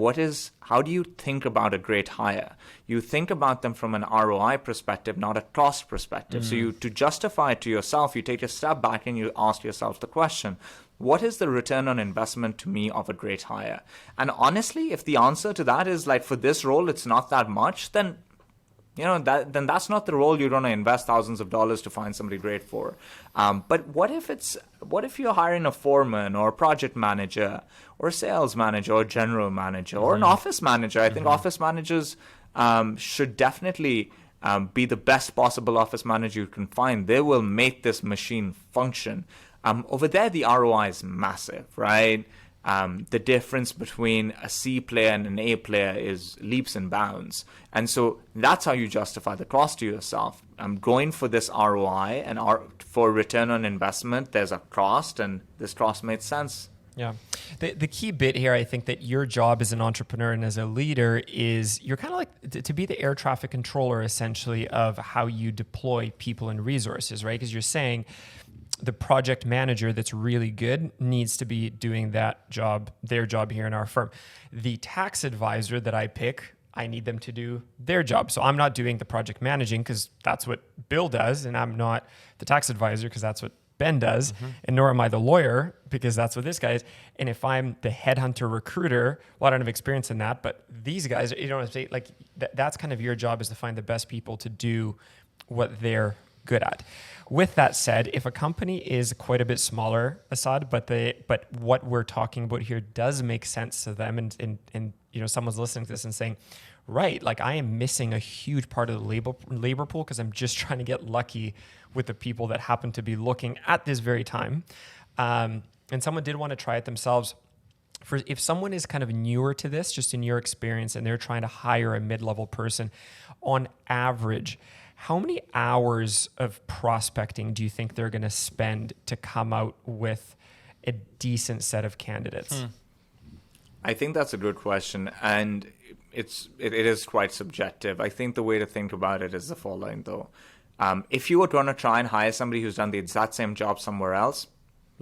how do you think about a great hire? You think about them from an ROI perspective, not a cost perspective. So to justify it to yourself, you take a step back and you ask yourself the question, what is the return on investment to me of a great hire? And honestly, if the answer to that is for this role, it's not that much, then then that's not the role you're going to invest thousands of dollars to find somebody great for. But what if you're hiring a foreman or a project manager or a sales manager or a general manager or an office manager? I think office managers should definitely be the best possible office manager you can find. They will make this machine function. Over there, the ROI is massive, right? The difference between a C player and an A player is leaps and bounds. And so that's how you justify the cost to yourself. I'm going for this ROI, and for return on investment, there's a cost, and this cost made sense. Yeah. The key bit here, I think, that your job as an entrepreneur and as a leader is you're kind of to be the air traffic controller, essentially, of how you deploy people and resources, right? Because you're saying the project manager that's really good needs to be doing that job, their job here in our firm. The tax advisor that I pick, I need them to do their job. So I'm not doing the project managing because that's what Bill does, and I'm not the tax advisor because that's what Ben does, and nor am I the lawyer because that's what this guy is. And if I'm the headhunter recruiter, well, I don't have experience in that, but these guys, that's kind of your job, is to find the best people to do what they're good at. With that said, if a company is quite a bit smaller, Asad, but what we're talking about here does make sense to them, and someone's listening to this and saying, right, like I am missing a huge part of the labor pool because I'm just trying to get lucky with the people that happen to be looking at this very time. And someone did want to try it themselves. If someone is kind of newer to this, just in your experience, and they're trying to hire a mid-level person, on average, how many hours of prospecting do you think they're going to spend to come out with a decent set of candidates? I think that's a good question, and it is quite subjective. I think the way to think about it is the following, though. If you were going to try and hire somebody who's done the exact same job somewhere else,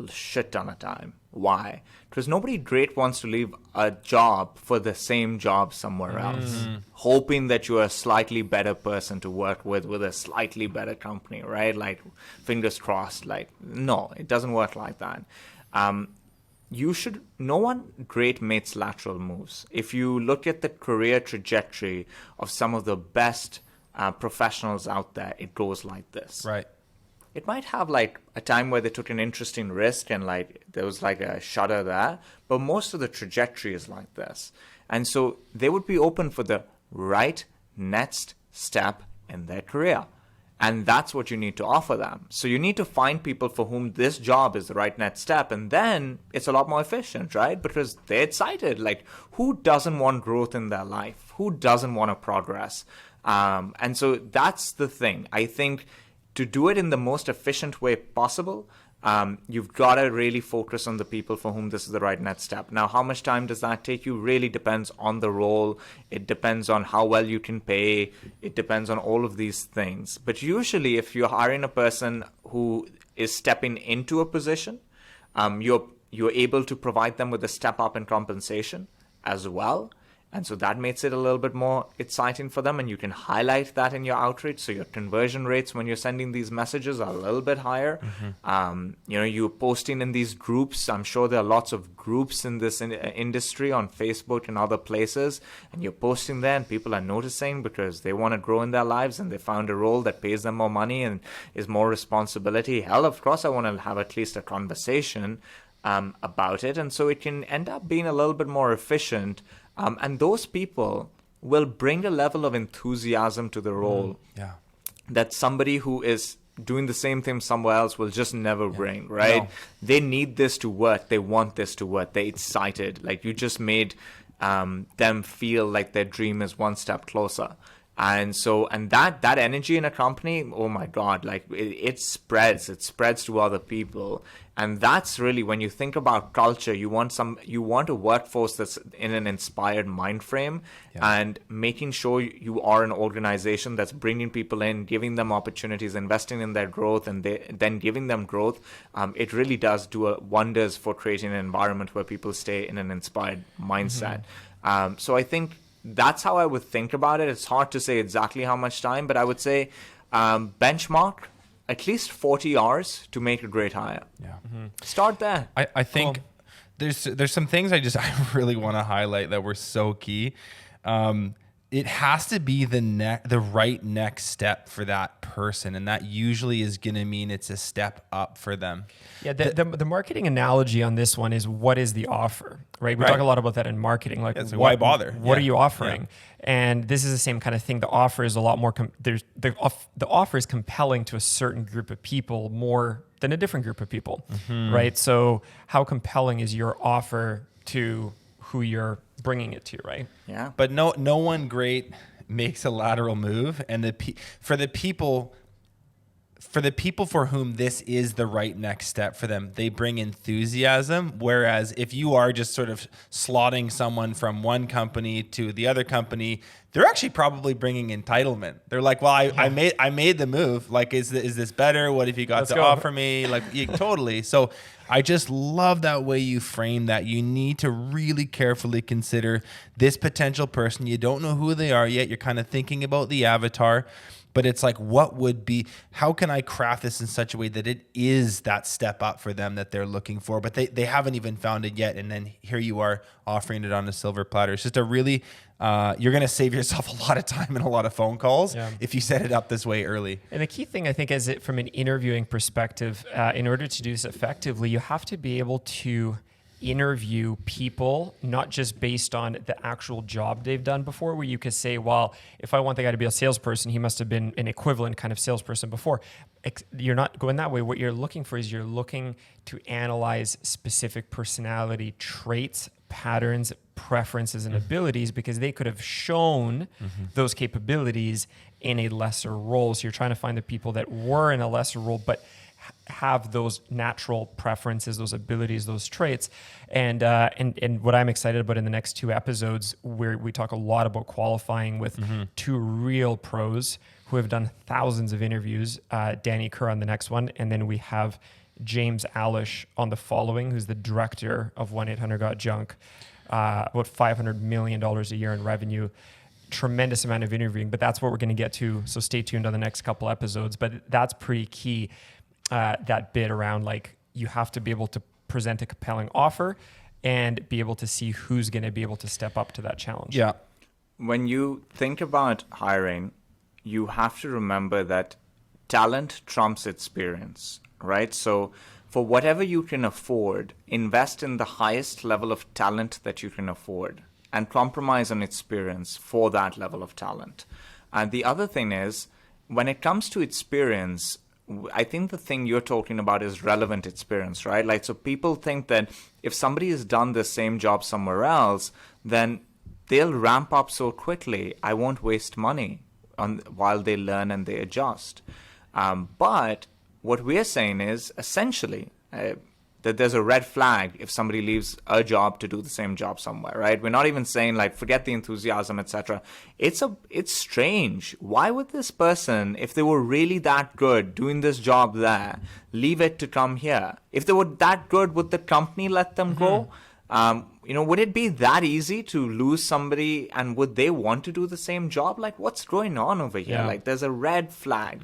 a shit ton of time. Why? Because nobody great wants to leave a job for the same job somewhere else, hoping that you're a slightly better person to work with a slightly better company, right? Like, fingers crossed. Like, no, it doesn't work like that. No one great makes lateral moves. If you look at the career trajectory of some of the best professionals out there, it goes like this. Right. It might have like a time where they took an interesting risk and like there was like a shudder there, but most of the trajectory is like this. And so they would be open for the right next step in their career. And that's what you need to offer them. So you need to find people for whom this job is the right next step. And then it's a lot more efficient, right? Because they're excited. Like, who doesn't want growth in their life? Who doesn't want to progress? And so that's the thing. I think to do it in the most efficient way possible, you've got to really focus on the people for whom this is the right next step. Now, how much time does that take you really depends on the role. It depends on how well you can pay. It depends on all of these things. But usually, if you're hiring a person who is stepping into a position, you're able to provide them with a step up in compensation as well. And so that makes it a little bit more exciting for them, and you can highlight that in your outreach. So your conversion rates when you're sending these messages are a little bit higher. You're posting in these groups. I'm sure there are lots of groups in this industry on Facebook and other places, and you're posting there, and people are noticing because they want to grow in their lives, and they found a role that pays them more money and is more responsibility. Hell, of course, I want to have at least a conversation about it, and so it can end up being a little bit more efficient. And those people will bring a level of enthusiasm to the role that somebody who is doing the same thing somewhere else will just never bring, right? No. They need this to work. They want this to work. They're excited. Like, you just made them feel like their dream is one step closer. And so, and that energy in a company, oh my God, like it spreads to other people. And that's really, when you think about culture, you want a workforce that's in an inspired mind frame, and making sure you are an organization that's bringing people in, giving them opportunities, investing in their growth, and then giving them growth. It really does do wonders for creating an environment where people stay in an inspired mindset. So I think that's how I would think about it. It's hard to say exactly how much time, but I would say benchmark at least 40 hours to make a great hire. Start there. I think there's some things I really want to highlight that were so key. It has to be the right next step for that person, and that usually is going to mean it's a step up for them. Yeah, the marketing analogy on this one is, what is the offer, right? We talk a lot about that in marketing. Like, why bother? What are you offering? And this is the same kind of thing. The offer is a lot more. The offer is compelling to a certain group of people more than a different group of people, right? So how compelling is your offer to who you're bringing it to, right? Yeah. But no one great makes a lateral move, and for the people for whom this is the right next step for them, they bring enthusiasm. Whereas if you are just sort of slotting someone from one company to the other company, they're actually probably bringing entitlement. They're like, well, I made the move. Like, is this better? What have you got to offer me? Like, totally. So I just love that way you frame that. You need to really carefully consider this potential person. You don't know who they are yet. You're kind of thinking about the avatar. But it's like, how can I craft this in such a way that it is that step up for them that they're looking for, but they haven't even found it yet. And then here you are offering it on a silver platter. It's just a really, you're going to save yourself a lot of time and a lot of phone calls if you set it up this way early. And the key thing, I think, is from an interviewing perspective, in order to do this effectively, you have to be able to interview people, not just based on the actual job they've done before, where you could say, well, if I want the guy to be a salesperson, he must have been an equivalent kind of salesperson before. You're not going that way. What you're looking for is you're looking to analyze specific personality traits, patterns, preferences, and abilities, because they could have shown those capabilities in a lesser role. So you're trying to find the people that were in a lesser role, but have those natural preferences, those abilities, those traits. And what I'm excited about in the next 2 episodes, where we talk a lot about qualifying with 2 real pros who have done thousands of interviews, Danny Kerr on the next one. And then we have James Alish on the following, who's the director of 1-800-GOT-JUNK, about $500 million a year in revenue. Tremendous amount of interviewing, but that's what we're going to get to. So stay tuned on the next couple episodes. But that's pretty key. That bit around, like, you have to be able to present a compelling offer and be able to see who's going to be able to step up to that challenge. Yeah. When you think about hiring, you have to remember that talent trumps experience, right? So for whatever you can afford, invest in the highest level of talent that you can afford and compromise on experience for that level of talent. And the other thing is, when it comes to experience, I think the thing you're talking about is relevant experience, right? Like, so people think that if somebody has done the same job somewhere else, then they'll ramp up so quickly. I won't waste money while they learn and they adjust. But what we're saying is essentially that there's a red flag if somebody leaves a job to do the same job somewhere, right? We're not even saying, like, forget the enthusiasm, etc. It's strange. Why would this person, if they were really that good doing this job there, leave it to come here? If they were that good, would the company let them go? Would it be that easy to lose somebody, and would they want to do the same job? Like, what's going on over here? Yeah. Like, there's a red flag.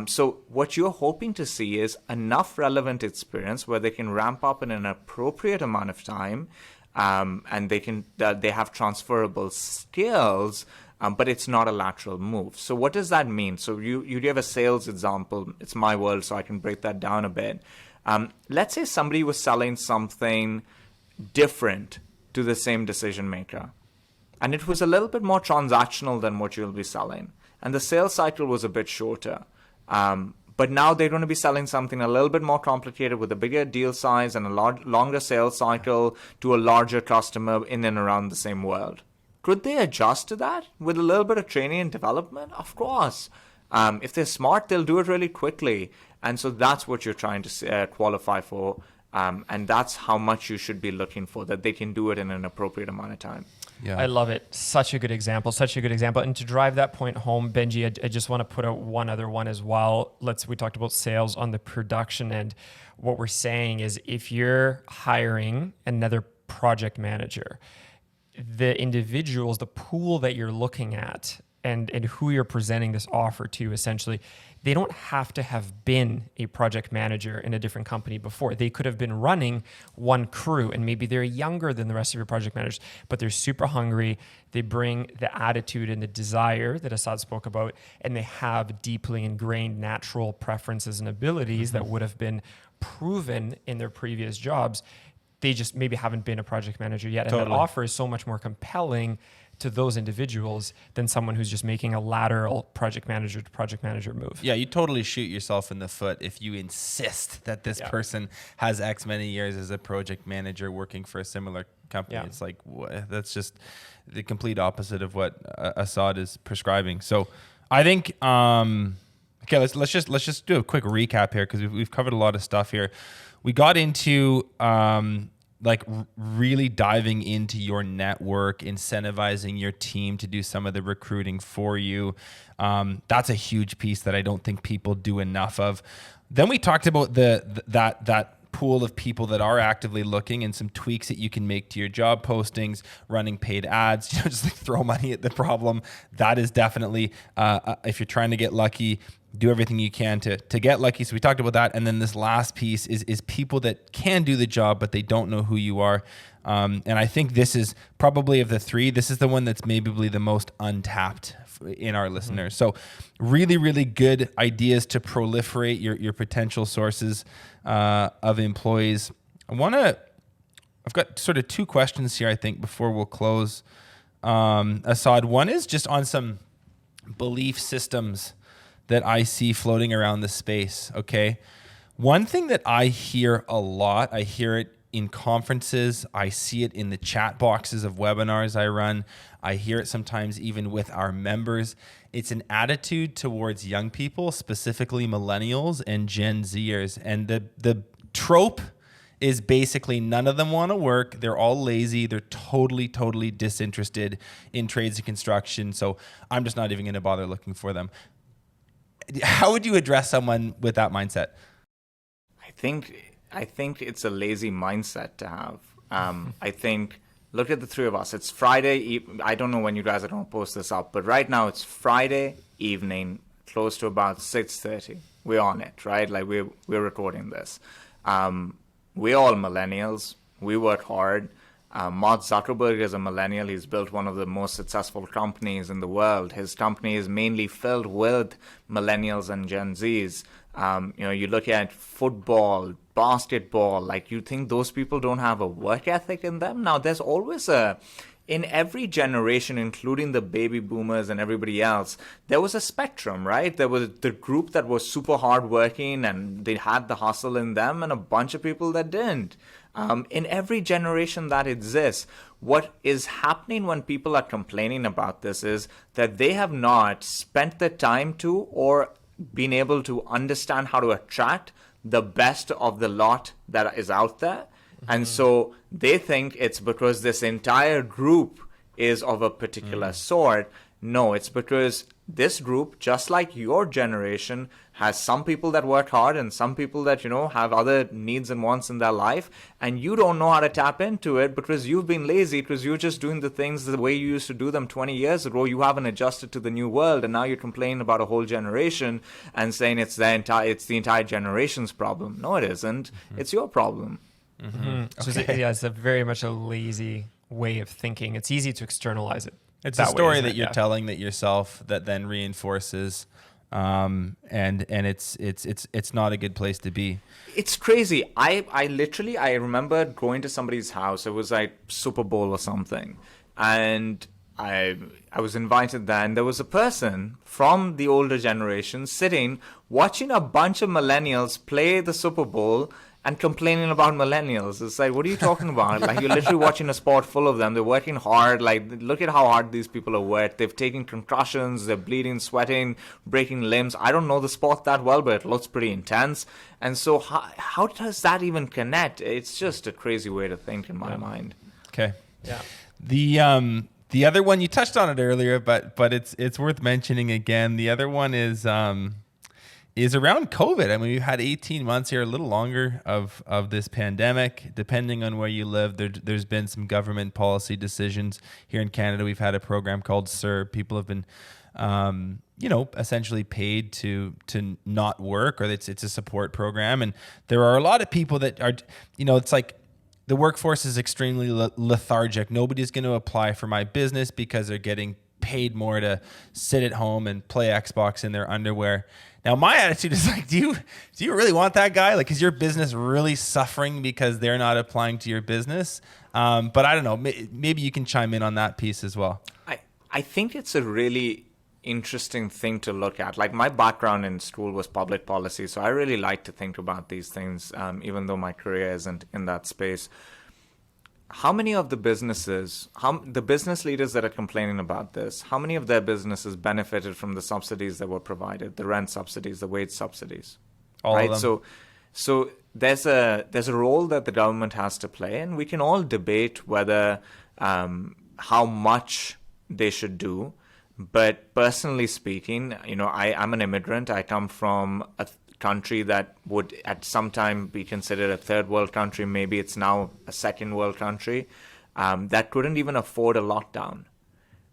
So what you're hoping to see is enough relevant experience where they can ramp up in an appropriate amount of time, and they have transferable skills, but it's not a lateral move. So what does that mean? So you gave a sales example. It's my world, so I can break that down a bit. Let's say somebody was selling something different to the same decision maker, and it was a little bit more transactional than what you'll be selling, and the sales cycle was a bit shorter, but now they're going to be selling something a little bit more complicated with a bigger deal size and a longer sales cycle to a larger customer in and around the same world. Could they adjust to that with a little bit of training and development? Of course. If they're smart, they'll do it really quickly, and so that's what you're trying to qualify for. And that's how much you should be looking for, that they can do it in an appropriate amount of time. Yeah. I love it. Such a good example. And to drive that point home, Benji, I just want to put out one other one as well. We talked about sales on the production end. What we're saying is, if you're hiring another project manager, the individuals, the pool that you're looking at, and who you're presenting this offer to, essentially, they don't have to have been a project manager in a different company before. They could have been running one crew, and maybe they're younger than the rest of your project managers, but they're super hungry. They bring the attitude and the desire that Asad spoke about, and they have deeply ingrained natural preferences and abilities that would have been proven in their previous jobs. They just maybe haven't been a project manager yet. And that offer is so much more compelling to those individuals than someone who's just making a lateral project manager to project manager move. Yeah, you totally shoot yourself in the foot if you insist that this person has X many years as a project manager working for a similar company. It's like, that's just the complete opposite of what Asad is prescribing. So I think, okay, let's just do a quick recap here, because we've covered a lot of stuff here. We got into really diving into your network, incentivizing your team to do some of the recruiting for you. That's a huge piece that I don't think people do enough of. Then we talked about that pool of people that are actively looking, and some tweaks that you can make to your job postings, running paid ads, just like throw money at the problem. That is definitely, if you're trying to get lucky, do everything you can to get lucky. So we talked about that. And then this last piece is people that can do the job, but they don't know who you are. And I think this is probably, of the three, this is the one that's maybe the most untapped in our listeners. So really, really good ideas to proliferate your potential sources of employees. I want to I've got sort of two questions here, I think, before we'll close. Asad, one is just on some belief systems that I see floating around the space. Okay. One thing that I hear a lot, I hear it in conferences, I see it in the chat boxes of webinars I run, I hear it sometimes even with our members. It's an attitude towards young people, specifically millennials and Gen Zers. And the trope is basically none of them want to work. They're all lazy. They're totally disinterested in trades and construction. So I'm just not even going to bother looking for them. How would you address someone with that mindset? I think it's a lazy mindset to have. I think, look at the three of us. It's Friday. I don't know when you guys are going to post this up, but right now it's Friday evening, close to about 6:30. We're on it, right? Like we're recording this. We're all millennials. We work hard. Mark Zuckerberg is a millennial. He's built one of the most successful companies in the world. His company is mainly filled with millennials and Gen Zs. You look at football, basketball, like you think those people don't have a work ethic in them? Now, there's always in every generation, including the baby boomers and everybody else, there was a spectrum, right? There was the group that was super hardworking and they had the hustle in them, and a bunch of people that didn't. In every generation that exists, what is happening when people are complaining about this is that they have not spent the time to or been able to understand how to attract the best of the lot that is out there. And so they think it's because this entire group is of a particular sort. No, it's because this group, just like your generation, has some people that work hard and some people that, have other needs and wants in their life. And you don't know how to tap into it because you've been lazy, because you're just doing the things the way you used to do them 20 years ago. You haven't adjusted to the new world. And now you're complaining about a whole generation and saying it's the entire generation's problem. No, it isn't. It's your problem. So it's a very much a lazy way of thinking. It's easy to externalize it. It's a story that you're telling that yourself that then reinforces, and it's not a good place to be. It's crazy. I remember going to somebody's house. It was like Super Bowl or something, and I was invited there, and there was a person from the older generation sitting watching a bunch of millennials play the Super Bowl and complaining about millennials. It's like, what are you talking about? Like, you're literally watching a sport full of them. They're working hard. Like, look at how hard these people are worked. They've taken concussions. They're bleeding, sweating, breaking limbs. I don't know the sport that well, but it looks pretty intense. And so how does that even connect? It's just a crazy way to think in my mind. Okay. Yeah. The other one, you touched on it earlier, but it's worth mentioning again. The other one is around COVID. I mean, we've had 18 months here, a little longer of this pandemic. Depending on where you live, there's been some government policy decisions. Here in Canada, we've had a program called CERB. People have been, essentially paid to not work, or it's a support program. And there are a lot of people that are, it's like the workforce is extremely lethargic. Nobody's going to apply for my business because they're getting paid more to sit at home and play Xbox in their underwear. Now, my attitude is like, do you really want that guy? Like, is your business really suffering because they're not applying to your business? But I don't know. Maybe you can chime in on that piece as well. I think it's a really interesting thing to look at. Like, my background in school was public policy, so I really like to think about these things, even though my career isn't in that space. How many of the businesses, the business leaders that are complaining about this, how many of their businesses benefited from the subsidies that were provided, the rent subsidies, the wage subsidies? All right? of them. So there's a role that the government has to play, and we can all debate whether how much they should do. But personally speaking, I'm an immigrant. I come from a country that would at some time be considered a third world country. Maybe it's now a second world country that couldn't even afford a lockdown,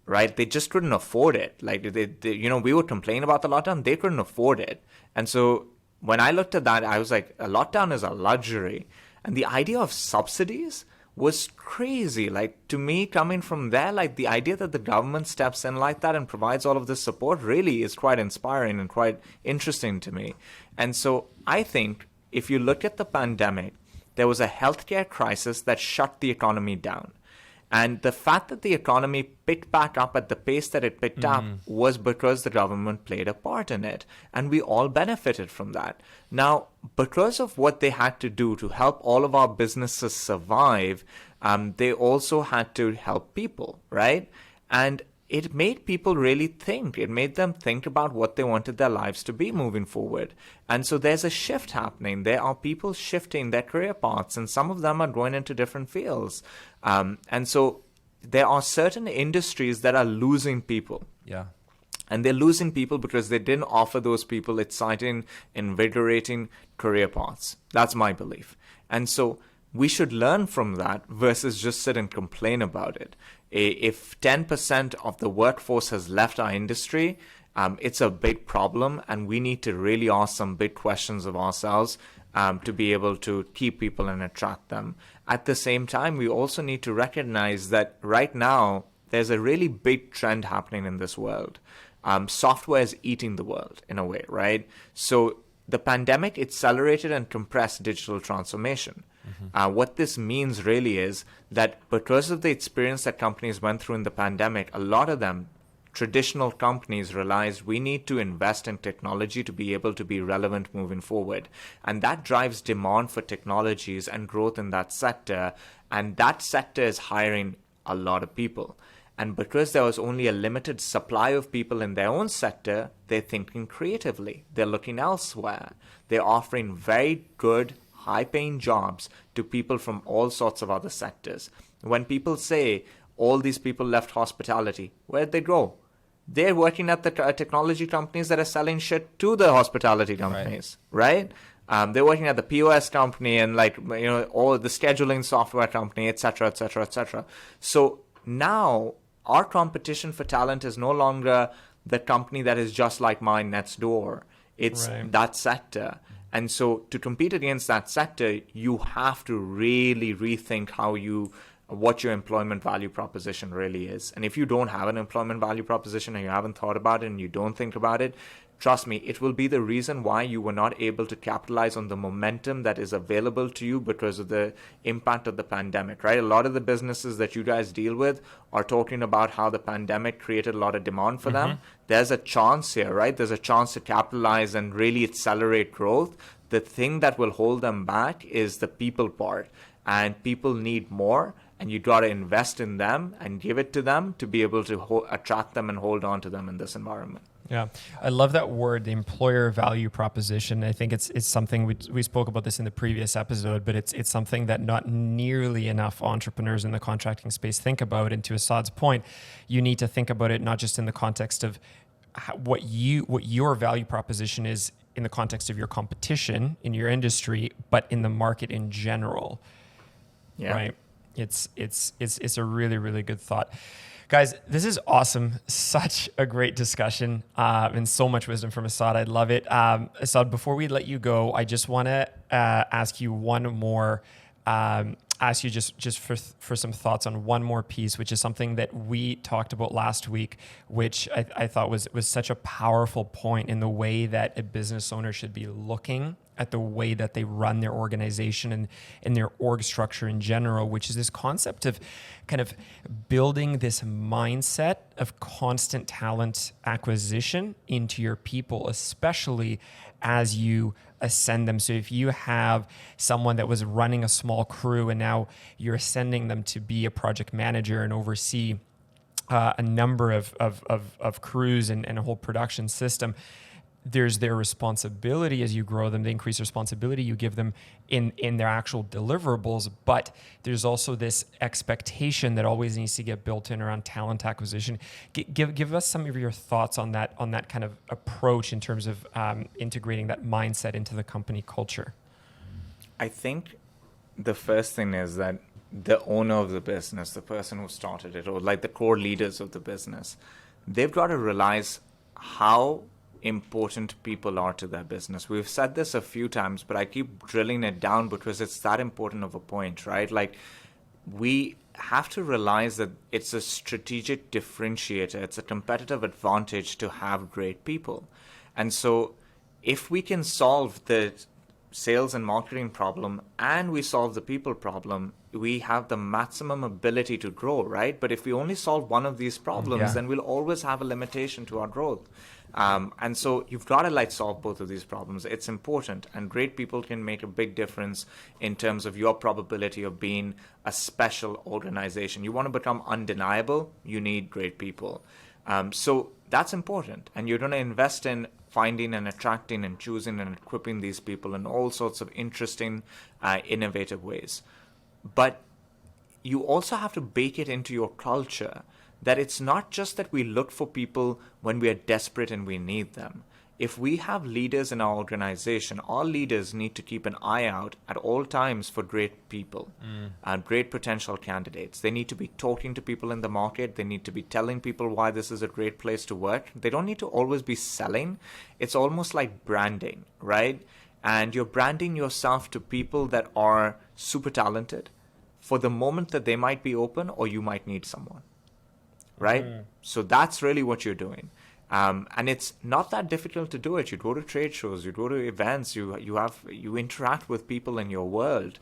right? They just couldn't afford it. Like, we would complain about the lockdown. They couldn't afford it. And so when I looked at that, I was like, a lockdown is a luxury. And the idea of subsidies was crazy. Like, to me, coming from there, like, the idea that the government steps in like that and provides all of this support really is quite inspiring and quite interesting to me. And so I think if you look at the pandemic there was a healthcare crisis that shut the economy down. And the fact that the economy picked back up at the pace that it picked up was because the government played a part in it. And we all benefited from that. Now, because of what they had to do to help all of our businesses survive, they also had to help people, right? And it made people really think. It made them think about what they wanted their lives to be moving forward. And so there's a shift happening. There are people shifting their career paths, and some of them are going into different fields. And so there are certain industries that are losing people. Yeah. And they're losing people because they didn't offer those people exciting, invigorating career paths. That's my belief. And so we should learn from that versus just sit and complain about it. If 10% of the workforce has left our industry, it's a big problem, and we need to really ask some big questions of ourselves to be able to keep people and attract them. At the same time, we also need to recognize that right now, there's a really big trend happening in this world. Software is eating the world in a way, right? So the pandemic accelerated and compressed digital transformation. What this means really is that because of the experience that companies went through in the pandemic, a lot of them, traditional companies, realized we need to invest in technology to be able to be relevant moving forward. And that drives demand for technologies and growth in that sector. And that sector is hiring a lot of people. And because there was only a limited supply of people in their own sector, they're thinking creatively. They're looking elsewhere. They're offering very good, high-paying jobs to people from all sorts of other sectors. When people say all these people left hospitality, where'd they go? They're working at the technology companies that are selling shit to the hospitality companies, right? They're working at the POS company and all the scheduling software company, et cetera, et cetera, et cetera. So now our competition for talent is no longer the company that is just like mine next door. It's that sector. And so to compete against that sector, you have to really rethink what your employment value proposition really is. And if you don't have an employment value proposition and you haven't thought about it and you don't think about it, trust me, it will be the reason why you were not able to capitalize on the momentum that is available to you because of the impact of the pandemic, right? A lot of the businesses that you guys deal with are talking about how the pandemic created a lot of demand for them. There's a chance here, right? There's a chance to capitalize and really accelerate growth. The thing that will hold them back is the people part, and people need more. And you got to invest in them and give it to them to be able to attract them and hold on to them in this environment. Yeah, I love that word, the employer value proposition. I think it's something we spoke about this in the previous episode, but it's something that not nearly enough entrepreneurs in the contracting space think about. And to Asad's point, you need to think about it not just in the context of what your value proposition is in the context of your competition in your industry, but in the market in general. Yeah. Right. It's a really, really good thought. Guys, this is awesome. Such a great discussion and so much wisdom from Asad. I love it. Asad, before we let you go, I just want to ask you one more, just for some thoughts on one more piece, which is something that we talked about last week, which I thought was such a powerful point in the way that a business owner should be looking at the way that they run their organization and in their org structure in general, which is this concept of kind of building this mindset of constant talent acquisition into your people, especially as you ascend them. So if you have someone that was running a small crew and now you're ascending them to be a project manager and oversee a number of crews and a whole production system, there's their responsibility as you grow them, the increased responsibility you give them in their actual deliverables. But there's also this expectation that always needs to get built in around talent acquisition. Give us some of your thoughts on that kind of approach in terms of integrating that mindset into the company culture. I think the first thing is that the owner of the business, the person who started it, or like the core leaders of the business, they've got to realize how important people are to their business. We've said this a few times, but I keep drilling it down because it's that important of a point, right? Like, we have to realize that it's a strategic differentiator. It's a competitive advantage to have great people. And so if we can solve the sales and marketing problem and we solve the people problem, we have the maximum ability to grow, right? But if we only solve one of these problems, then we'll always have a limitation to our growth. And so you've got to solve both of these problems. It's important, and great people can make a big difference in terms of your probability of being a special organization. You want to become undeniable, you need great people. So that's important, and you're going to invest in finding and attracting and choosing and equipping these people in all sorts of interesting, innovative ways. But you also have to bake it into your culture that it's not just that we look for people when we are desperate and we need them. If we have leaders in our organization, our leaders need to keep an eye out at all times for great people and great potential candidates. They need to be talking to people in the market. They need to be telling people why this is a great place to work. They don't need to always be selling. It's almost like branding, right? And you're branding yourself to people that are super talented for the moment that they might be open or you might need someone, right? So that's really what you're doing. And it's not that difficult to do it. You go to trade shows, you go to events, you interact with people in your world.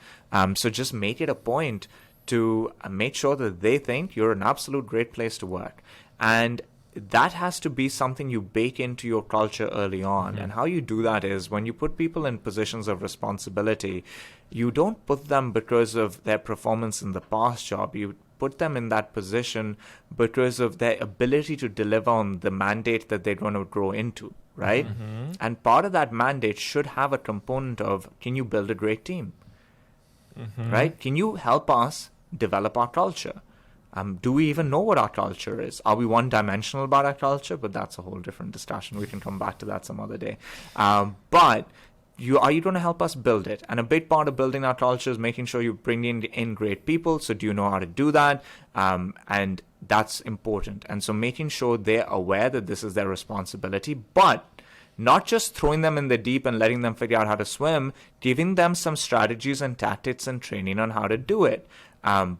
So just make it a point to make sure that they think you're an absolute great place to work. And that has to be something you bake into your culture early on. And how you do that is when you put people in positions of responsibility, you don't put them because of their performance in the past job. You put them in that position because of their ability to deliver on the mandate that they're going to grow into, right? And part of that mandate should have a component of, can you build a great team, right? Can you help us develop our culture? Do we even know what our culture is? Are we one-dimensional about our culture? But that's a whole different discussion. We can come back to that some other day. But are you going to help us build it? And a big part of building our culture is making sure you bring in great people. So do you know how to do that? And that's important. And so making sure they're aware that this is their responsibility, but not just throwing them in the deep and letting them figure out how to swim, giving them some strategies and tactics and training on how to do it.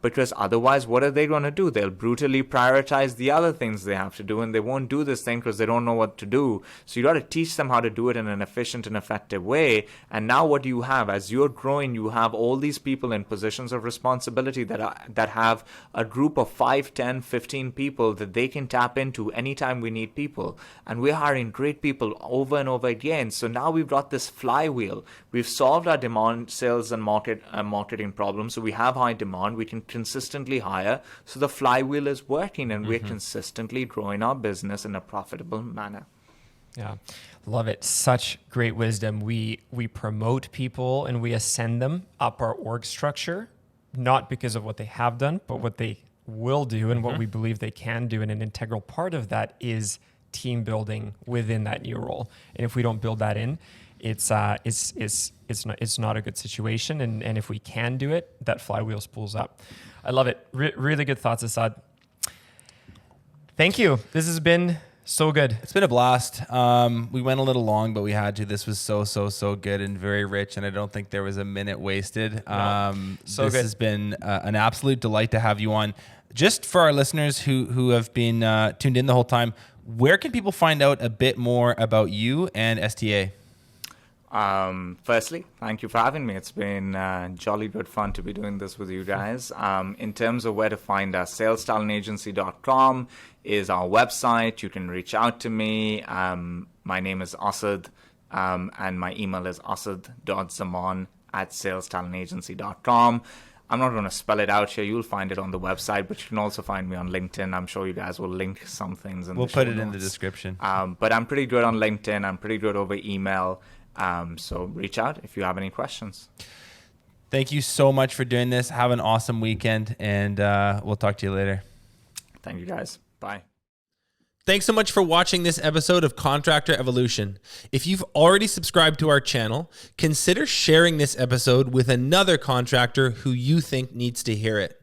Because otherwise, what are they going to do? They'll brutally prioritize the other things they have to do, and they won't do this thing because they don't know what to do. So you got to teach them how to do it in an efficient and effective way. And now what do you have? As you're growing, you have all these people in positions of responsibility that have a group of 5, 10, 15 people that they can tap into anytime we need people. And we're hiring great people over and over again. So now we've got this flywheel. We've solved our demand, sales, and marketing problems. So we have high demand. We can consistently hire. So the flywheel is working, and we're consistently growing our business in a profitable manner. Yeah, love it. Such great wisdom. We promote people and we ascend them up our org structure, not because of what they have done, but what they will do and what we believe they can do. And an integral part of that is team building within that new role. And if we don't build that in, it's not a good situation. And if we can do it, that flywheel spools up. I love it. Really good thoughts, Asad. Thank you. This has been so good. It's been a blast. We went a little long, but we had to. This was so good and very rich, and I don't think there was a minute wasted. This has been an absolute delight to have you on. Just for our listeners who have been tuned in the whole time, where can people find out a bit more about you and STA? Firstly, thank you for having me. It's been jolly good fun to be doing this with you guys. In terms of where to find us, salestalentagency.com is our website. You can reach out to me. My name is Asad, and my email is asad.zaman@salestalentagency.com. I'm not going to spell it out here. You'll find it on the website, but you can also find me on LinkedIn. I'm sure you guys will link some things in the show notes. We'll put it in the description. But I'm pretty good on LinkedIn. I'm pretty good over email. So reach out if you have any questions. Thank you so much for doing this. Have an awesome weekend, and we'll talk to you later. Thank you, guys. Bye. Thanks so much for watching this episode of Contractor Evolution. If you've already subscribed to our channel, consider sharing this episode with another contractor who you think needs to hear it.